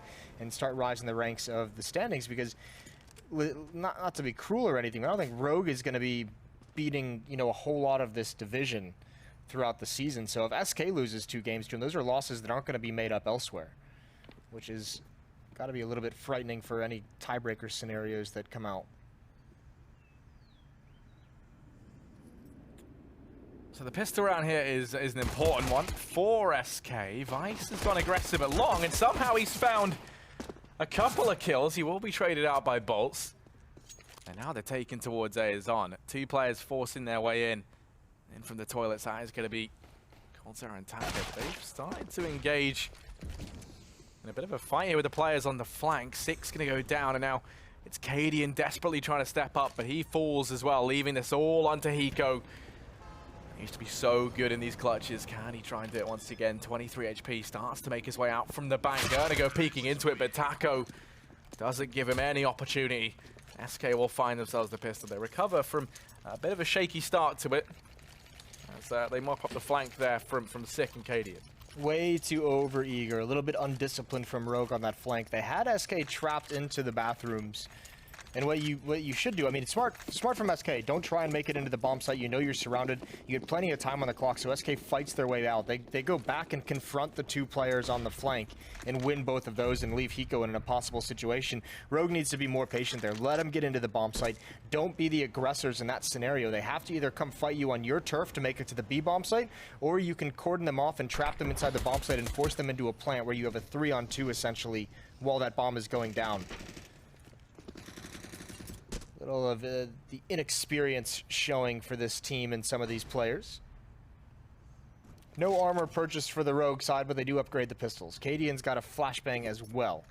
start rising the ranks of the standings, because not to be cruel or anything, but I don't think Rogue is going to be beating, a whole lot of this division throughout the season. So if SK loses 2 games to them, those are losses that aren't going to be made up elsewhere, which is got to be a little bit frightening for any tiebreaker scenarios that come out. So the pistol round here is an important one for SK. Vice has gone aggressive at long, and somehow he's found a couple of kills. He will be traded out by Bolts. And now they're taken towards A is on. 2 players forcing their way in. In from the toilet side is going to be coldzera and Taco. They've started to engage in a bit of a fight here with the players on the flank. 6 going to go down, and now it's Cadian desperately trying to step up, but he falls as well, leaving this all onto Hiko. He used to be so good in these clutches. Can he try and do it once again? 23 HP, starts to make his way out from the bank. Gonna go peeking into it, but Taco doesn't give him any opportunity. SK will find themselves the pistol. They recover from a bit of a shaky start to it, as they mop up the flank there from Sick and Cadian. Way too over-eager, a little bit undisciplined from Rogue on that flank. They had SK trapped into the bathrooms And what you should do, I mean, it's smart from SK. Don't try and make it into the bomb site. You know you're surrounded. You get plenty of time on the clock, so SK fights their way out. They go back and confront the 2 players on the flank and win both of those and leave Hiko in an impossible situation. Rogue needs to be more patient there. Let them get into the bomb site. Don't be the aggressors in that scenario. They have to either come fight you on your turf to make it to the B bomb site, or you can cordon them off and trap them inside the bomb site and force them into a plant where you have a 3-on-2 essentially while that bomb is going down. Little of the inexperience showing for this team and some of these players. No armor purchased for the Rogue side, but they do upgrade the pistols. Cadian's got a flashbang as well.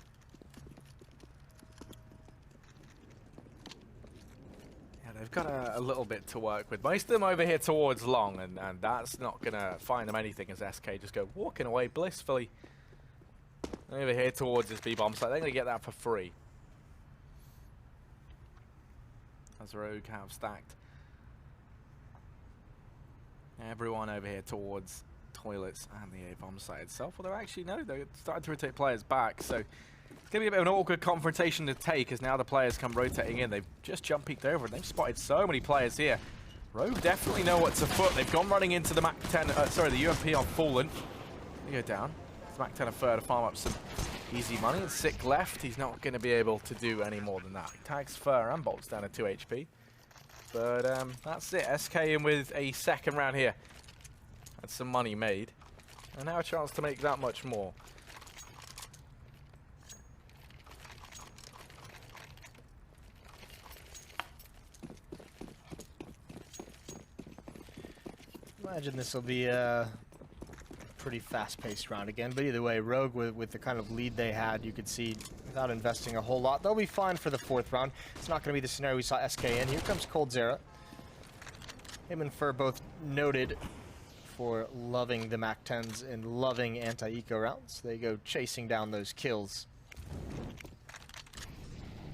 Yeah, they've got a little bit to work with. Most of them over here towards long, and that's not going to find them anything as SK just go walking away blissfully over here towards this B-bomb site. They're going to get that for free. As Rogue have stacked everyone over here towards toilets and the A-bomb site itself. Although actually no, they're starting to rotate players back, so it's going to be a bit of an awkward confrontation to take as now the players come rotating in. They've just jump peeked over and they've spotted so many players here. Rogue definitely know what's afoot. They've gone running into the the UMP on Fallen. They go down. It's Mac 10 a fur to farm up some easy money, and Sick left. He's not going to be able to do any more than that. He tags Fur and bolts down to 2 HP. But that's it. SK in with a second round here. Had some money made. And now a chance to make that much more. Imagine this will be a pretty fast-paced round again, but either way, Rogue with the kind of lead they had, you could see without investing a whole lot, they'll be fine for the 4th round. It's not going to be the scenario we saw SK in. Here comes Coldzera. Him and Fur both noted for loving the MAC-10s and loving anti-eco rounds. They go chasing down those kills.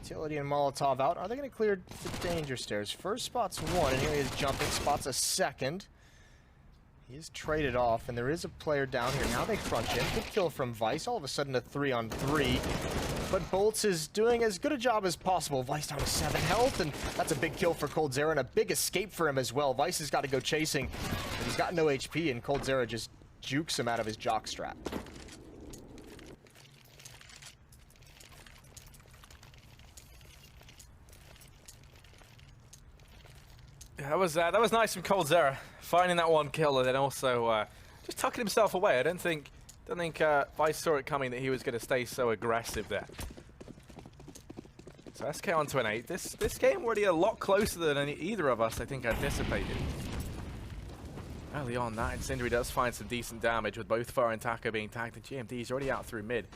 Utility and Molotov out. Are they going to clear the danger stairs? First spot's 1, and here he is jumping. Spots a second. He is traded off, and there is a player down here. Now they crunch in. Good kill from Vice. All of a sudden a 3-on-3. But Bolts is doing as good a job as possible. Vice down to 7 health, and that's a big kill for Coldzera, and a big escape for him as well. Vice has got to go chasing, but he's got no HP, and Coldzera just jukes him out of his jockstrap. That was nice from Coldzera, finding that 1 kill and then also just tucking himself away. I don't think Vice saw it coming that he was going to stay so aggressive there. So SK onto an 8. This game already a lot closer than either of us I think anticipated. Early on, that Incendiary does find some decent damage with both Fur and Taco being tagged, and GMD's already out through mid.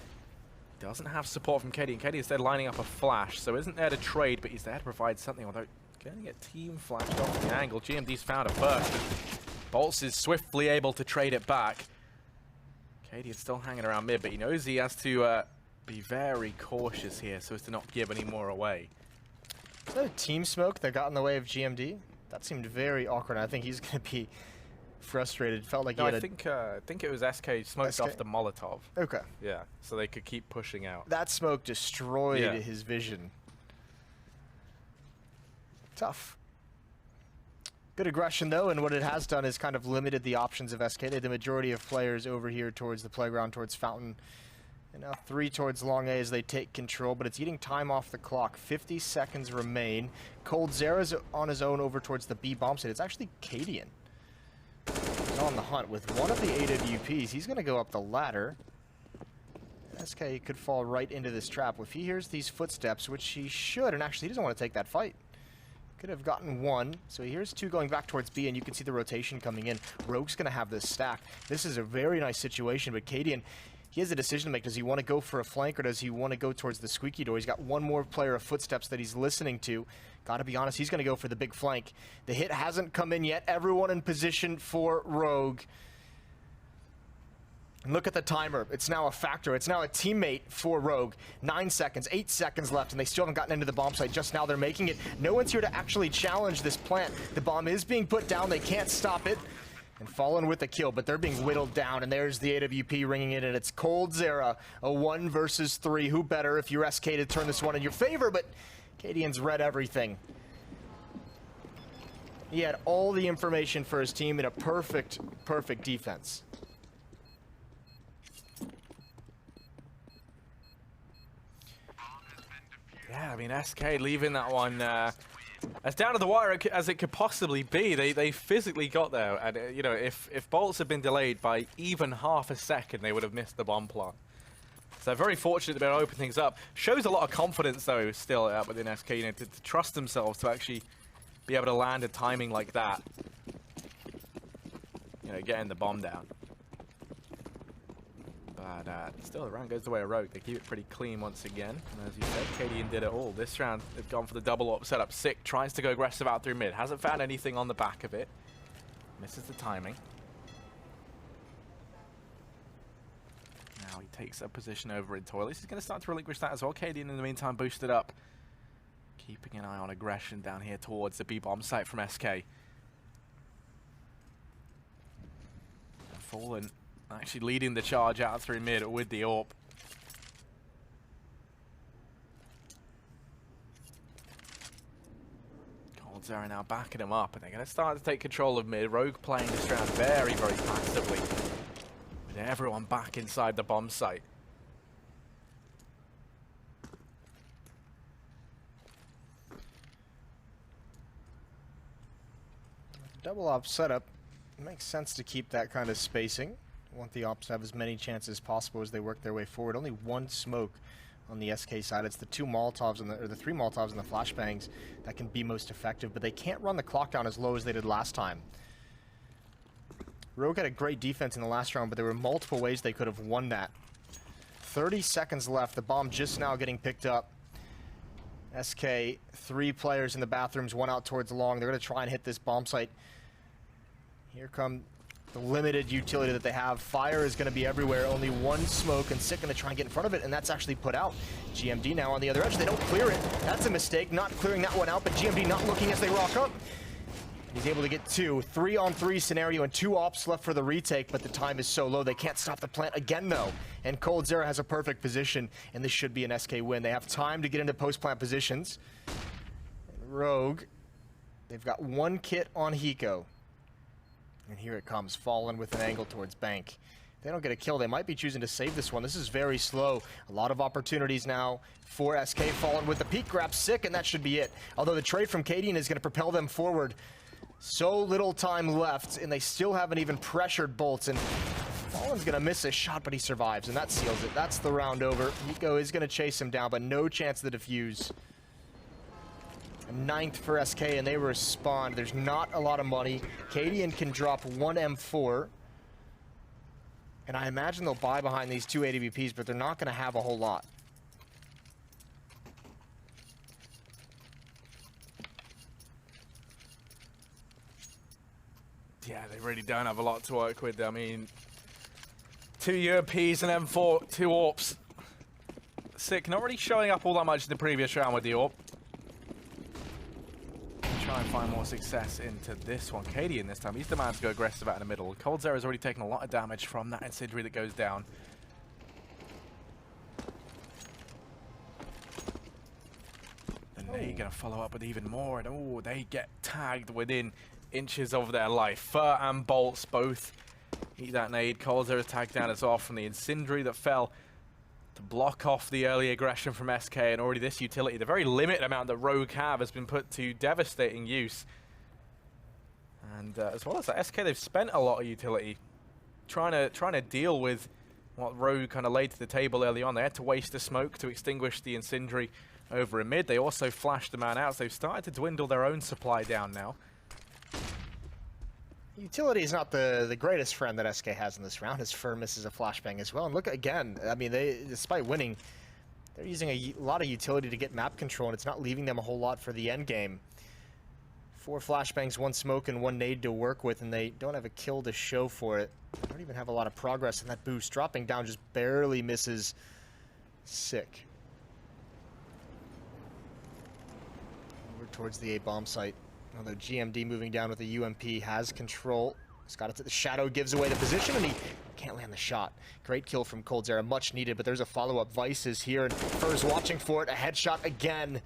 Doesn't have support from KD, and KD instead lining up a flash, so isn't there to trade, but he's there to provide something, although getting a team flashed off the angle. GMD's found a burst. Bolts is swiftly able to trade it back. KD is still hanging around mid, but he knows he has to be very cautious here so as to not give any more away. Is that a team smoke that got in the way of GMD? That seemed very awkward. I think he's going to be frustrated. Felt like no, he had I think it was SK smoked off the Molotov. Okay. Yeah, so they could keep pushing out. That smoke destroyed his vision. Tough. Good aggression, though, and what it has done is kind of limited the options of SK. They had the majority of players over here towards the playground, towards Fountain. And now 3 towards Long A as they take control, but it's eating time off the clock. 50 seconds remain. Coldzera's on his own over towards the B bomb site. It's actually Cadian. He's on the hunt with one of the AWPs. He's going to go up the ladder. SK could fall right into this trap. If he hears these footsteps, which he should, and actually he doesn't want to take that fight. Could have gotten 1. So here's 2 going back towards B, and you can see the rotation coming in. Rogue's going to have this stack. This is a very nice situation, but Cadian, he has a decision to make. Does he want to go for a flank, or does he want to go towards the squeaky door? He's got 1 more player of footsteps that he's listening to. Got to be honest, he's going to go for the big flank. The hit hasn't come in yet. Everyone in position for Rogue. And look at the timer. It's now a factor. It's now a teammate for Rogue. 9 seconds, 8 seconds left, and they still haven't gotten into the bomb site. Just now they're making it. No one's here to actually challenge this plant. The bomb is being put down. They can't stop it. And Fallen with a kill, but they're being whittled down, and there's the AWP ringing in, and it's Coldzera. A 1 versus 3. Who better if you're SK to turn this one in your favor, but Cadian's read everything. He had all the information for his team in a perfect defense. Yeah, I mean, SK leaving that one as down to the wire as it could possibly be. They physically got there, and you know, if bolts had been delayed by even half a second, they would have missed the bomb plant. So very fortunate to be able to open things up. Shows a lot of confidence though, still within SK, you know, to trust themselves to actually be able to land a timing like that. You know, getting the bomb down. But still, the round goes the way of Rogue. They keep it pretty clean once again. And as you said, Cadian did it all. This round, they've gone for the double up setup. Sick tries to go aggressive out through mid. Hasn't found anything on the back of it. Misses the timing. Now he takes a position over in Toilets. He's going to start to relinquish that as well. Cadian, in the meantime, boosted up. Keeping an eye on aggression down here towards the B-bomb site from SK. Fallen actually leading the charge out through mid with the AWP. Coldzera now backing him up, and they're going to start to take control of mid. Rogue playing this round very, very passively, with everyone back inside the bomb site. Double op setup. It makes sense to keep that kind of spacing. Want the ops to have as many chances as possible as they work their way forward. Only one smoke on the SK side. It's the two Molotovs or the three Molotovs and the flashbangs that can be most effective, but they can't run the clock down as low as they did last time. Rogue had a great defense in the last round, but there were multiple ways they could have won that. 30 seconds left. The bomb just now getting picked up. SK, 3 players in the bathrooms, 1 out towards long. They're going to try and hit this bomb site. Here come the limited utility that they have. Fire is going to be everywhere. Only one smoke, and Sick going to try and get in front of it, and that's actually put out. GMD now on the other edge. They don't clear it. That's a mistake, not clearing that one out, but GMD not looking as they rock up. He's able to get 2. 3-on-3 scenario and 2 ops left for the retake, but the time is so low. They can't stop the plant again, though. And Coldzera has a perfect position, and this should be an SK win. They have time to get into post-plant positions. And Rogue, they've got 1 kit on Hiko. And here it comes, Fallen with an angle towards Bank. If they don't get a kill, they might be choosing to save this one. This is very slow. A lot of opportunities now for SK. Fallen with the peak grab, Sick, and that should be it. Although the trade from Cadian is going to propel them forward. So little time left, and they still haven't even pressured bolts. And Fallen's going to miss a shot, but he survives, and that seals it. That's the round over. Hiko is going to chase him down, but no chance of the defuse. 9th for SK, and they respond. There's not a lot of money. Cadian can drop 1 M4. And I imagine they'll buy behind these 2 AWPs, but they're not going to have a whole lot. Yeah, they really don't have a lot to work with. I mean, 2 UMPs and M4, 2 AWPs. Sick, not really showing up all that much in the previous round with the AWP. Try and find more success into this one. Cadian this time, he's the man to go aggressive out in the middle. Coldzera has already taken a lot of damage from that incendiary that goes down. And they're going to follow up with even more, and oh, they get tagged within inches of their life. Fur and bolts both eat that nade. Coldzera tagged down as well from the incendiary that fell to block off the early aggression from SK, and already this utility, the very limited amount that Rogue have, has been put to devastating use. And as well as that, SK, they've spent a lot of utility trying to deal with what Rogue kind of laid to the table early on. They had to waste the smoke to extinguish the incendiary over in mid. They also flashed the man out, so they've started to dwindle their own supply down now. Utility is not the greatest friend that SK has in this round. His Fur misses a flashbang as well. And look again, I mean, they, despite winning, they're using a lot of utility to get map control, and it's not leaving them a whole lot for the end game. 4 flashbangs, 1 smoke, and 1 nade to work with, and they don't have a kill to show for it. They don't even have a lot of progress in that boost. Dropping down just barely misses Sick. Over towards the A bomb site. Although GMD moving down with the UMP has control. He's got it to the shadow, gives away the position, and he can't land the shot. Great kill from Coldzera, much needed, but there's a follow-up. Vice is here, and Fur's watching for it. A headshot again.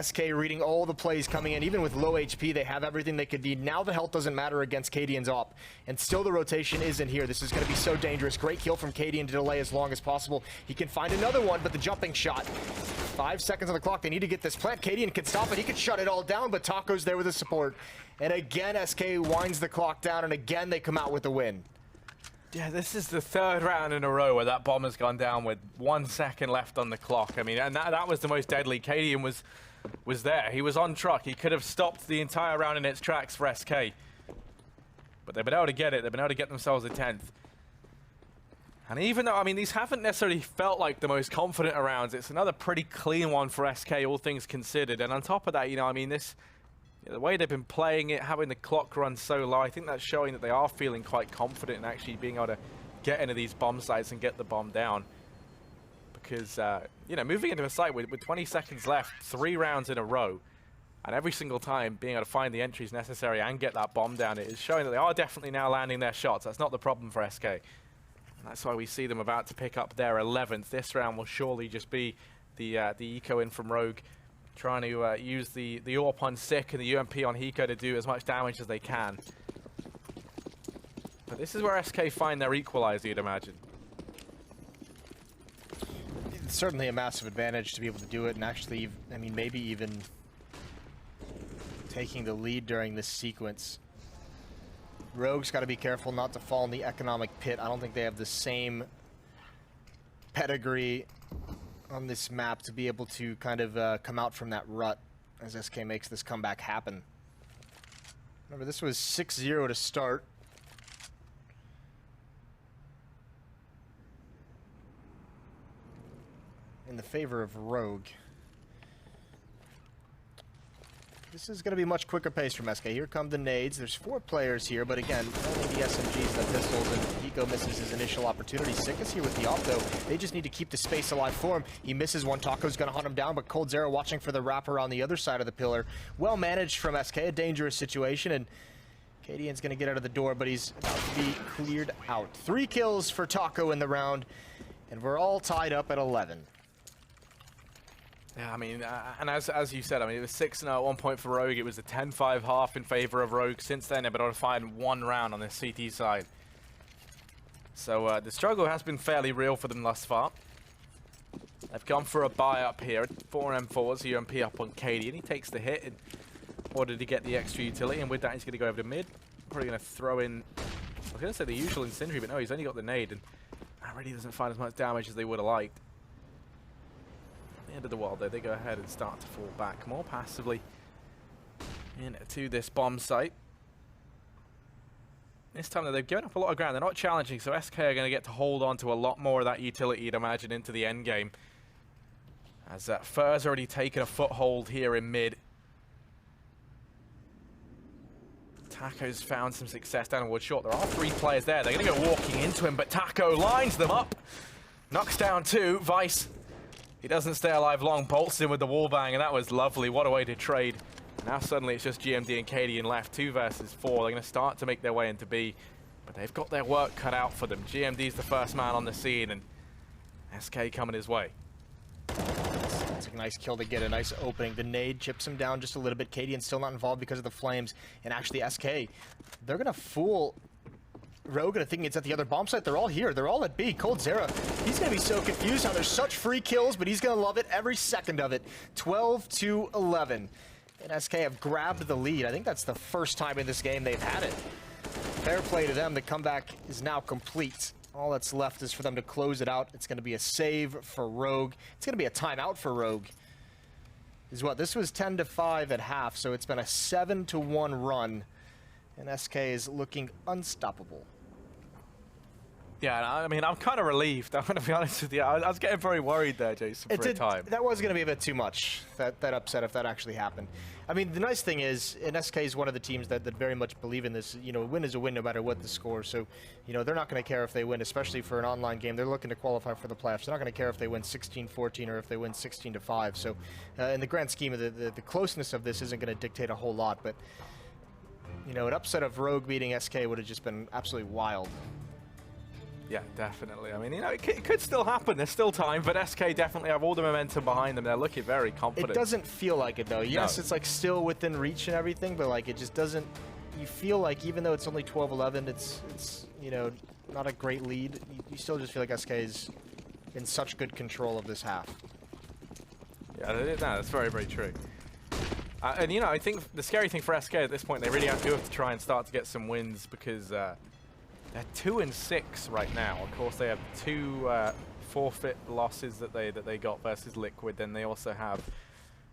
SK reading all the plays coming in. Even with low HP, they have everything they could need. Now the health doesn't matter against Cadian's op. And still the rotation isn't here. This is going to be so dangerous. Great kill from Cadian to delay as long as possible. He can find another one, but the jumping shot. 5 seconds on the clock. They need to get this plant. Cadian can stop it. He could shut it all down, but Taco's there with the support. And again, SK winds the clock down, and again they come out with the win. Yeah, this is the third round in a row where that bomb has gone down with 1 second left on the clock. I mean, and that was the most deadly. Cadian was there. He was on truck. He could have stopped the entire round in its tracks for SK. But they've been able to get it. They've been able to get themselves a 10th. And even though, I mean, these haven't necessarily felt like the most confident rounds, it's another pretty clean one for SK, all things considered. And on top of that, you know, I mean, the way they've been playing it, having the clock run so low, I think that's showing that they are feeling quite confident in actually being able to get into these bomb sites and get the bomb down. Because, you know, moving into a site with 20 seconds left, 3 rounds in a row, and every single time being able to find the entries necessary and get that bomb down, it is showing that they are definitely now landing their shots. That's not the problem for SK. And that's why we see them about to pick up their 11th. This round will surely just be the eco in from Rogue, trying to use the AWP on Sick and the UMP on Hiko to do as much damage as they can. But this is where SK find their equalizer, you'd imagine. It's certainly a massive advantage to be able to do it, and actually, I mean, maybe even taking the lead during this sequence. Rogue's got to be careful not to fall in the economic pit. I don't think they have the same pedigree on this map to be able to kind of come out from that rut as SK makes this comeback happen. Remember, this was 6-0 to start. In the favor of Rogue. This is going to be much quicker pace from SK. Here come the nades. There's 4 players here, but again, only the SMGs, the pistols, and Hiko misses his initial opportunity. Sick is here with the op, though. They just need to keep the space alive for him. He misses one. Taco's going to hunt him down, but Cold Zero watching for the wrapper on the other side of the pillar. Well managed from SK, a dangerous situation, and Cadian's going to get out of the door, but he's about to be cleared out. 3 kills for Taco in the round, and we're all tied up at 11. Yeah, I mean, and as you said, I mean, it was 6-0 at one point for Rogue. It was a 10-5 half in favor of Rogue. Since then, they've been able to find 1 round on the CT side. So the struggle has been fairly real for them thus far. They've gone for a buy up here. 4 M4s, UMP up on Cadian. He takes the hit in order to get the extra utility, and with that, he's going to go over to mid. Probably going to throw in, I was going to say the usual incendiary, but no, he's only got the nade, and that really doesn't find as much damage as they would have liked. End of the world though, they go ahead and start to fall back more passively into this bomb site. This time though, they've given up a lot of ground. They're not challenging, so SK are going to get to hold on to a lot more of that utility, you'd imagine, into the end game. As Fur's already taken a foothold here in mid. Taco's found some success down in wood short. There are 3 players there. They're going to go walking into him, but Taco lines them up. Knocks down 2. Vice, he doesn't stay alive long, bolts in with the wallbang, and that was lovely. What a way to trade. Now suddenly it's just GMD and Cadian left, 2 versus 4. They're going to start to make their way into B, but they've got their work cut out for them. GMD's the first man on the scene, and SK coming his way. That's a nice kill to get a nice opening. The nade chips him down just a little bit. Cadian's still not involved because of the flames, and actually SK, they're going to fool Rogue into thinking it's at the other bomb site. They're all here. They're all at B. Cold Zera, he's going to be so confused how there's such free kills, but he's going to love it every second of it. 12-11. And SK have grabbed the lead. I think that's the first time in this game they've had it. Fair play to them. The comeback is now complete. All that's left is for them to close it out. It's going to be a save for Rogue. It's going to be a timeout for Rogue. This was 10-5 at half, so it's been a 7-1 run. And SK is looking unstoppable. Yeah, I mean, I'm kind of relieved. I'm going to be honest with you. I was getting very worried there, Jason, for a time. That was going to be a bit too much, that upset, if that actually happened. I mean, the nice thing is, and SK is one of the teams that very much believe in this. You know, a win is a win no matter what the score. So, you know, they're not going to care if they win, especially for an online game. They're looking to qualify for the playoffs. They're not going to care if they win 16-14 or if they win 16-5. So, in the grand scheme of the closeness of this isn't going to dictate a whole lot. But, you know, an upset of Rogue beating SK would have just been absolutely wild. Yeah, definitely. I mean, you know, it could still happen. There's still time, but SK definitely have all the momentum behind them. They're looking very confident. It doesn't feel like it, though. Yes, it's like still within reach and everything, but like it just doesn't. You feel like even though it's only 12-11, it's you know, not a great lead. You still just feel like SK is in such good control of this half. Yeah, that's very, very true. And you know, I think the scary thing for SK at this point, they really have to try and start to get some wins because they're 2-6 right now. Of course, they have 2 forfeit losses that they got versus Liquid. Then they also have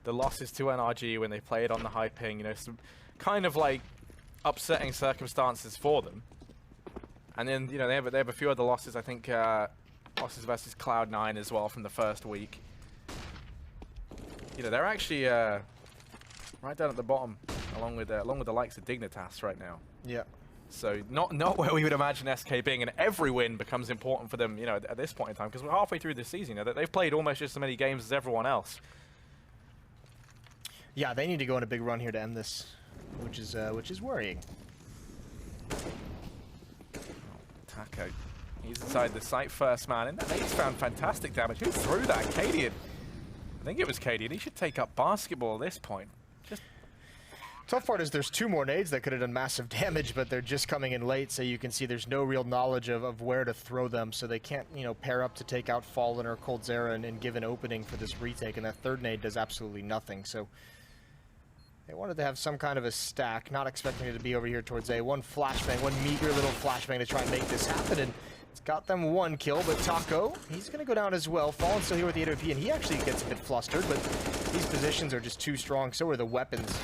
the losses to NRG when they played on the high ping. You know, some kind of like upsetting circumstances for them. And then you know they have a few other losses. I think losses versus Cloud9 as well from the first week. You know, they're actually right down at the bottom, along with the likes of Dignitas right now. Yeah. So not where we would imagine SK being, and every win becomes important for them, you know, at this point in time, because we're halfway through this season. You know, they've played almost just as many games as everyone else. Yeah, they need to go on a big run here to end this, which is worrying. Taco, he's inside the site first, man, and he's found fantastic damage. Who threw that? Cadian. I think it was Cadian. He should take up basketball at this point. Tough part is there's 2 more nades that could have done massive damage, but they're just coming in late, so you can see there's no real knowledge of where to throw them, so they can't, you know, pair up to take out Fallen or Coldzera and give an opening for this retake, and that third nade does absolutely nothing. So they wanted to have some kind of a stack, not expecting it to be over here towards A. One flashbang, one meager little flashbang to try and make this happen, and it's got them 1 kill, but Taco, he's going to go down as well. Fallen's still here with the AWP, and he actually gets a bit flustered, but these positions are just too strong, so are the weapons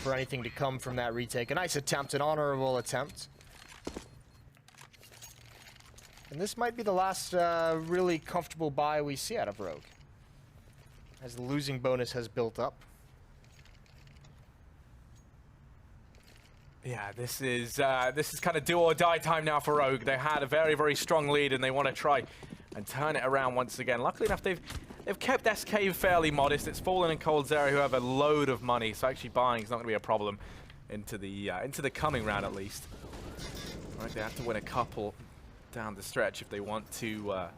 for anything to come from that retake. A nice attempt, an honorable attempt. And this might be the last really comfortable buy we see out of Rogue, as the losing bonus has built up. Yeah, this is kind of do or die time now for Rogue. They had a very, very strong lead, and they want to try and turn it around once again. Luckily enough, they've kept SK fairly modest. It's Fallen and Coldzera who have a load of money, so actually buying is not going to be a problem into the coming round at least. Right, they have to win a couple down the stretch if they want to.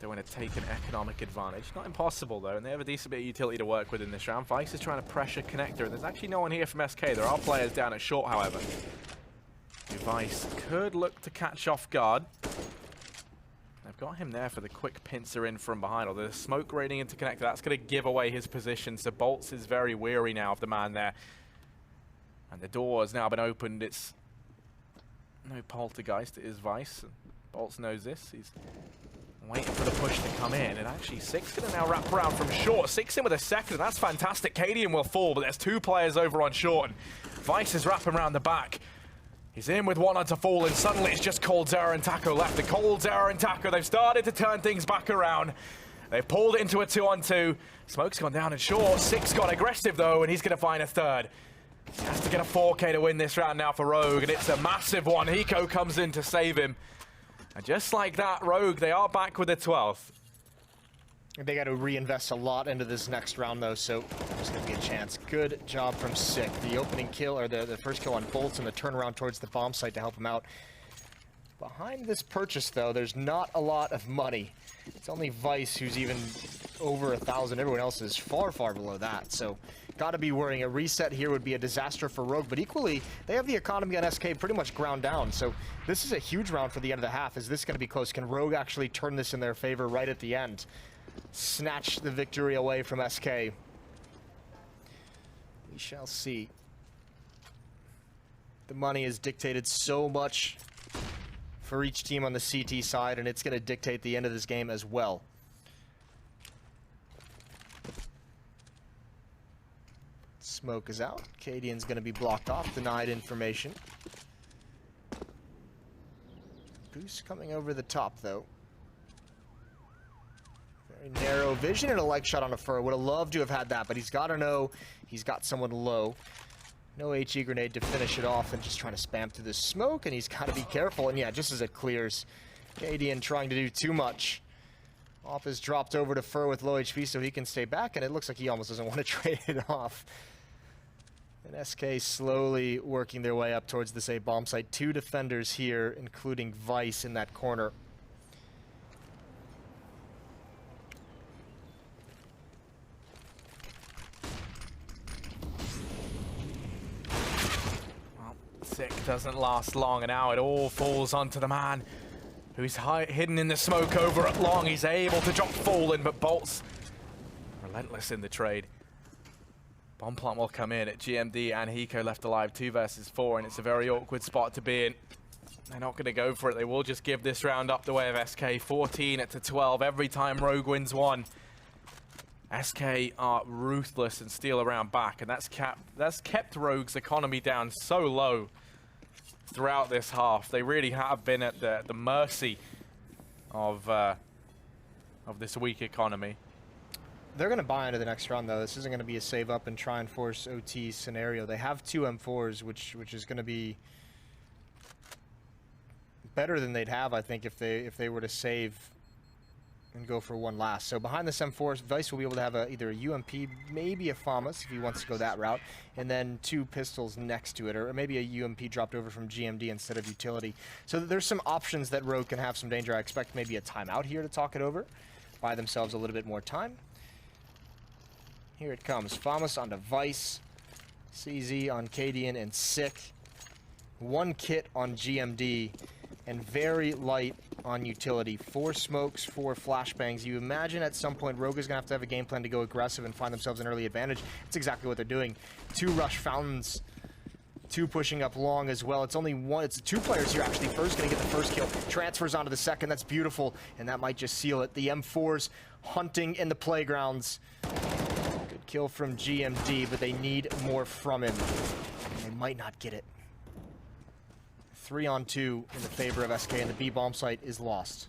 They want to take an economic advantage. Not impossible though, and they have a decent bit of utility to work with in this round. Vice is trying to pressure Connector, and there's actually no one here from SK. There are players down at short, however. Vice could look to catch off guard. They've got him there for the quick pincer in from behind, although the smoke raiding into Connector, that's going to give away his position, so Bolts is very weary now of the man there. And the door has now been opened. It's no poltergeist, it is Vice. And Bolts knows this. He's waiting for the push to come in, and actually Six going to now wrap around from short. Six in with a second, and that's fantastic. Cadian will fall, but there's 2 players over on short. And Vice is wrapping around the back. He's in with 1 onto Fall, and suddenly it's just Coldzera and Taco left. And Coldzera and Taco, they've started to turn things back around. They've pulled it into a 2-on-2. Smoke's gone down and short. Six got aggressive though, and he's going to find a third. He has to get a 4K to win this round now for Rogue, and it's a massive one. Hiko comes in to save him. And just like that, Rogue, they are back with the 12th. They got to reinvest a lot into this next round, though, so there's going to be a chance. Good job from Sick. The opening kill, or the first kill on Bolts, and the turnaround towards the bomb site to help him out. Behind this purchase, though, there's not a lot of money. It's only Vice who's even over 1,000. Everyone else is far, far below that, so got to be worrying. A reset here would be a disaster for Rogue, but equally, they have the economy on SK pretty much ground down, so this is a huge round for the end of the half. Is this going to be close? Can Rogue actually turn this in their favor right at the end? Snatch the victory away from SK. We shall see. The money has dictated so much for each team on the CT side, and it's going to dictate the end of this game as well. Smoke is out. Cadian's going to be blocked off, denied information. Goose coming over the top, though. Very narrow vision and a leg shot on a fur. Would have loved to have had that, but he's got to know he's got someone low. No HE grenade to finish it off, and just trying to spam through the smoke, and he's got to be careful. And yeah, just as it clears, Cadian trying to do too much. Off is dropped over to Fur with low HP so he can stay back, and it looks like he almost doesn't want to trade it off. And SK slowly working their way up towards this A bomb site. 2 defenders here, including Vice in that corner. Well, Sick doesn't last long, and now it all falls onto the man who's hidden in the smoke over at long. He's able to drop Fallen, but Bolt's relentless in the trade. Bomb plant will come in at GMD and Hiko left alive 2 versus 4, and it's a very awkward spot to be in. They're not going to go for it. They will just give this round up the way of SK. 14-12 every time Rogue wins one. SK are ruthless and steal a round back, and that's kept Rogue's economy down so low throughout this half. They really have been at the mercy of this weak economy. They're going to buy into the next round, though. This isn't going to be a save up and try and force OT scenario. They have 2 M4s, which is going to be better than they'd have, I think, if they were to save and go for one last. So behind this M4, Vice will be able to have either a UMP, maybe a FAMAS if he wants to go that route, and then 2 pistols next to it, or maybe a UMP dropped over from GMD instead of utility. So there's some options that Rogue can have some danger. I expect maybe a timeout here to talk it over, buy themselves a little bit more time. Here it comes. FAMAS onto Vice, CZ on Cadian, and Sick. 1 kit on GMD, and very light on utility. 4 smokes, 4 flashbangs. You imagine at some point Rogue is going to have a game plan to go aggressive and find themselves an early advantage. That's exactly what they're doing. 2 rush fountains, 2 pushing up long as well. It's only 1. It's 2 players here actually. First going to get the first kill. Transfers onto the second. That's beautiful, and that might just seal it. The M4s hunting in the playgrounds. Good kill from GMD, but they need more from him. They might not get it. 3-on-2 in the favor of SK, and the B bomb site is lost.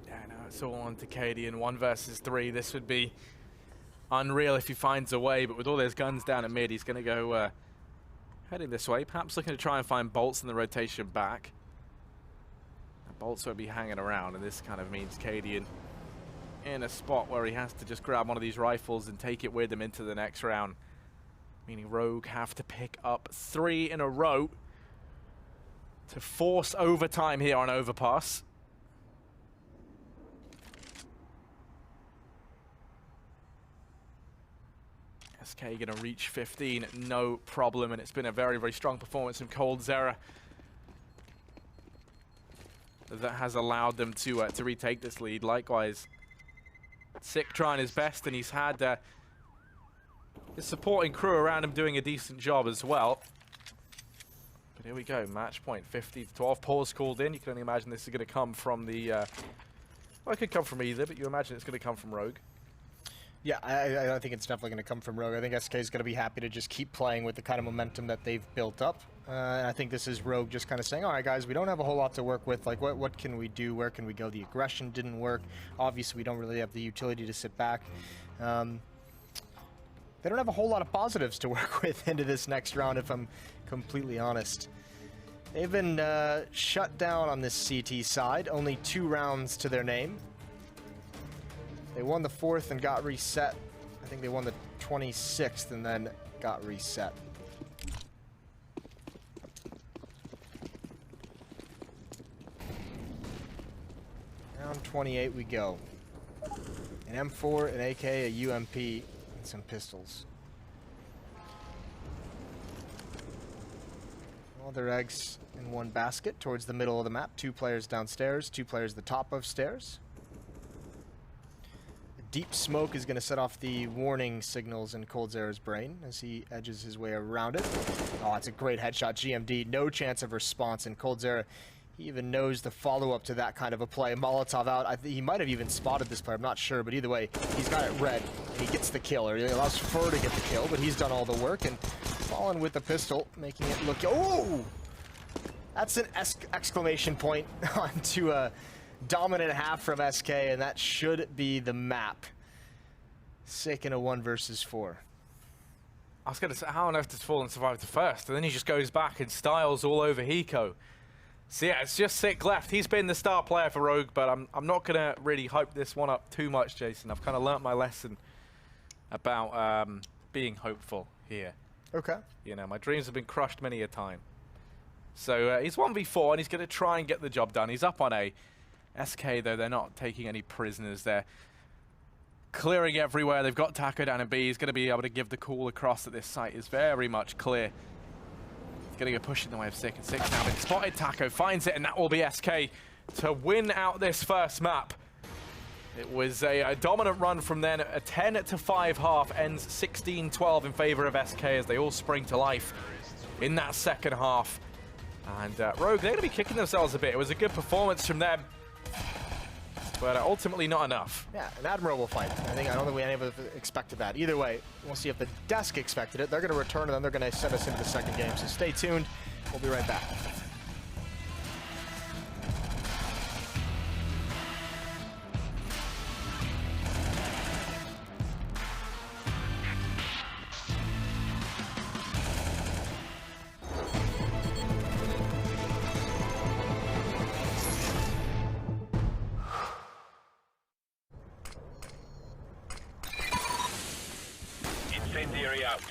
Yeah, no, it's all on to Cadian. 1 versus 3. This would be unreal if he finds a way, but with all those guns down at mid, he's going to go heading this way. Perhaps looking to try and find Bolts in the rotation back. Bolts won't be hanging around, and this kind of means Cadian in a spot where he has to just grab one of these rifles and take it with him into the next round. Meaning Rogue have to pick up 3 in a row to force overtime here on Overpass. SK going to reach 15, no problem, and it's been a very, very strong performance from coldzera that has allowed them to retake this lead. Likewise, Sick trying his best, and he's had his supporting crew around him doing a decent job as well. But here we go, match point, 50-12. Pause called in. You can only imagine this is going to come from the... well, it could come from either, but you imagine it's going to come from Rogue. Yeah, I think it's definitely going to come from Rogue. I think SK is going to be happy to just keep playing with the kind of momentum that they've built up. And I think this is Rogue just kind of saying, all right, guys, we don't have a whole lot to work with. Like, what can we do? Where can we go? The aggression didn't work. Obviously, we don't really have the utility to sit back. They don't have a whole lot of positives to work with into this next round, if I'm completely honest. They've been shut down on this CT side. Only 2 rounds to their name. They won the 4th and got reset. I think they won the 26th and then got reset. Round 28 we go. An M4, an AK, a UMP, and some pistols. All their eggs in one basket towards the middle of the map. 2 players downstairs, 2 players at the top of stairs. Deep smoke is going to set off the warning signals in coldzera's brain as he edges his way around it. Oh, it's a great headshot. GMD, no chance of response, and coldzera, he even knows the follow-up to that kind of a play. Molotov out. He might have even spotted this player. I'm not sure, but either way, he's got it red, and he gets the kill, or he allows Fur to get the kill, but he's done all the work, and fallen with the pistol, making it look... Oh! That's an exclamation point onto a dominant half from SK, and that should be the map. Sick in a 1 versus 4. I was going to say, how on earth does Fallen survive the first? And then he just goes back and styles all over Hiko. So yeah, it's just Sick left. He's been the star player for Rogue, but I'm not going to really hype this one up too much, Jason. I've kind of learnt my lesson about being hopeful here. Okay. You know, my dreams have been crushed many a time. So he's 1v4, and he's going to try and get the job done. He's up on A. SK, though, they're not taking any prisoners. They're clearing everywhere. They've got Taco down in B. He's going to be able to give the call across that this site is very much clear. He's going to go push in the way of 6 and 6 now. But spotted Taco, finds it, and that will be SK to win out this first map. It was a dominant run from then. A 10-5 half ends 16-12 in favor of SK as they all spring to life in that second half. And Rogue, they're going to be kicking themselves a bit. It was a good performance from them, but ultimately not enough. Yeah, an admirable fight. I don't think any of us expected that. Either way, we'll see if the desk expected it. They're going to return, and then they're going to send us into the second game. So stay tuned. We'll be right back. Incendiary out.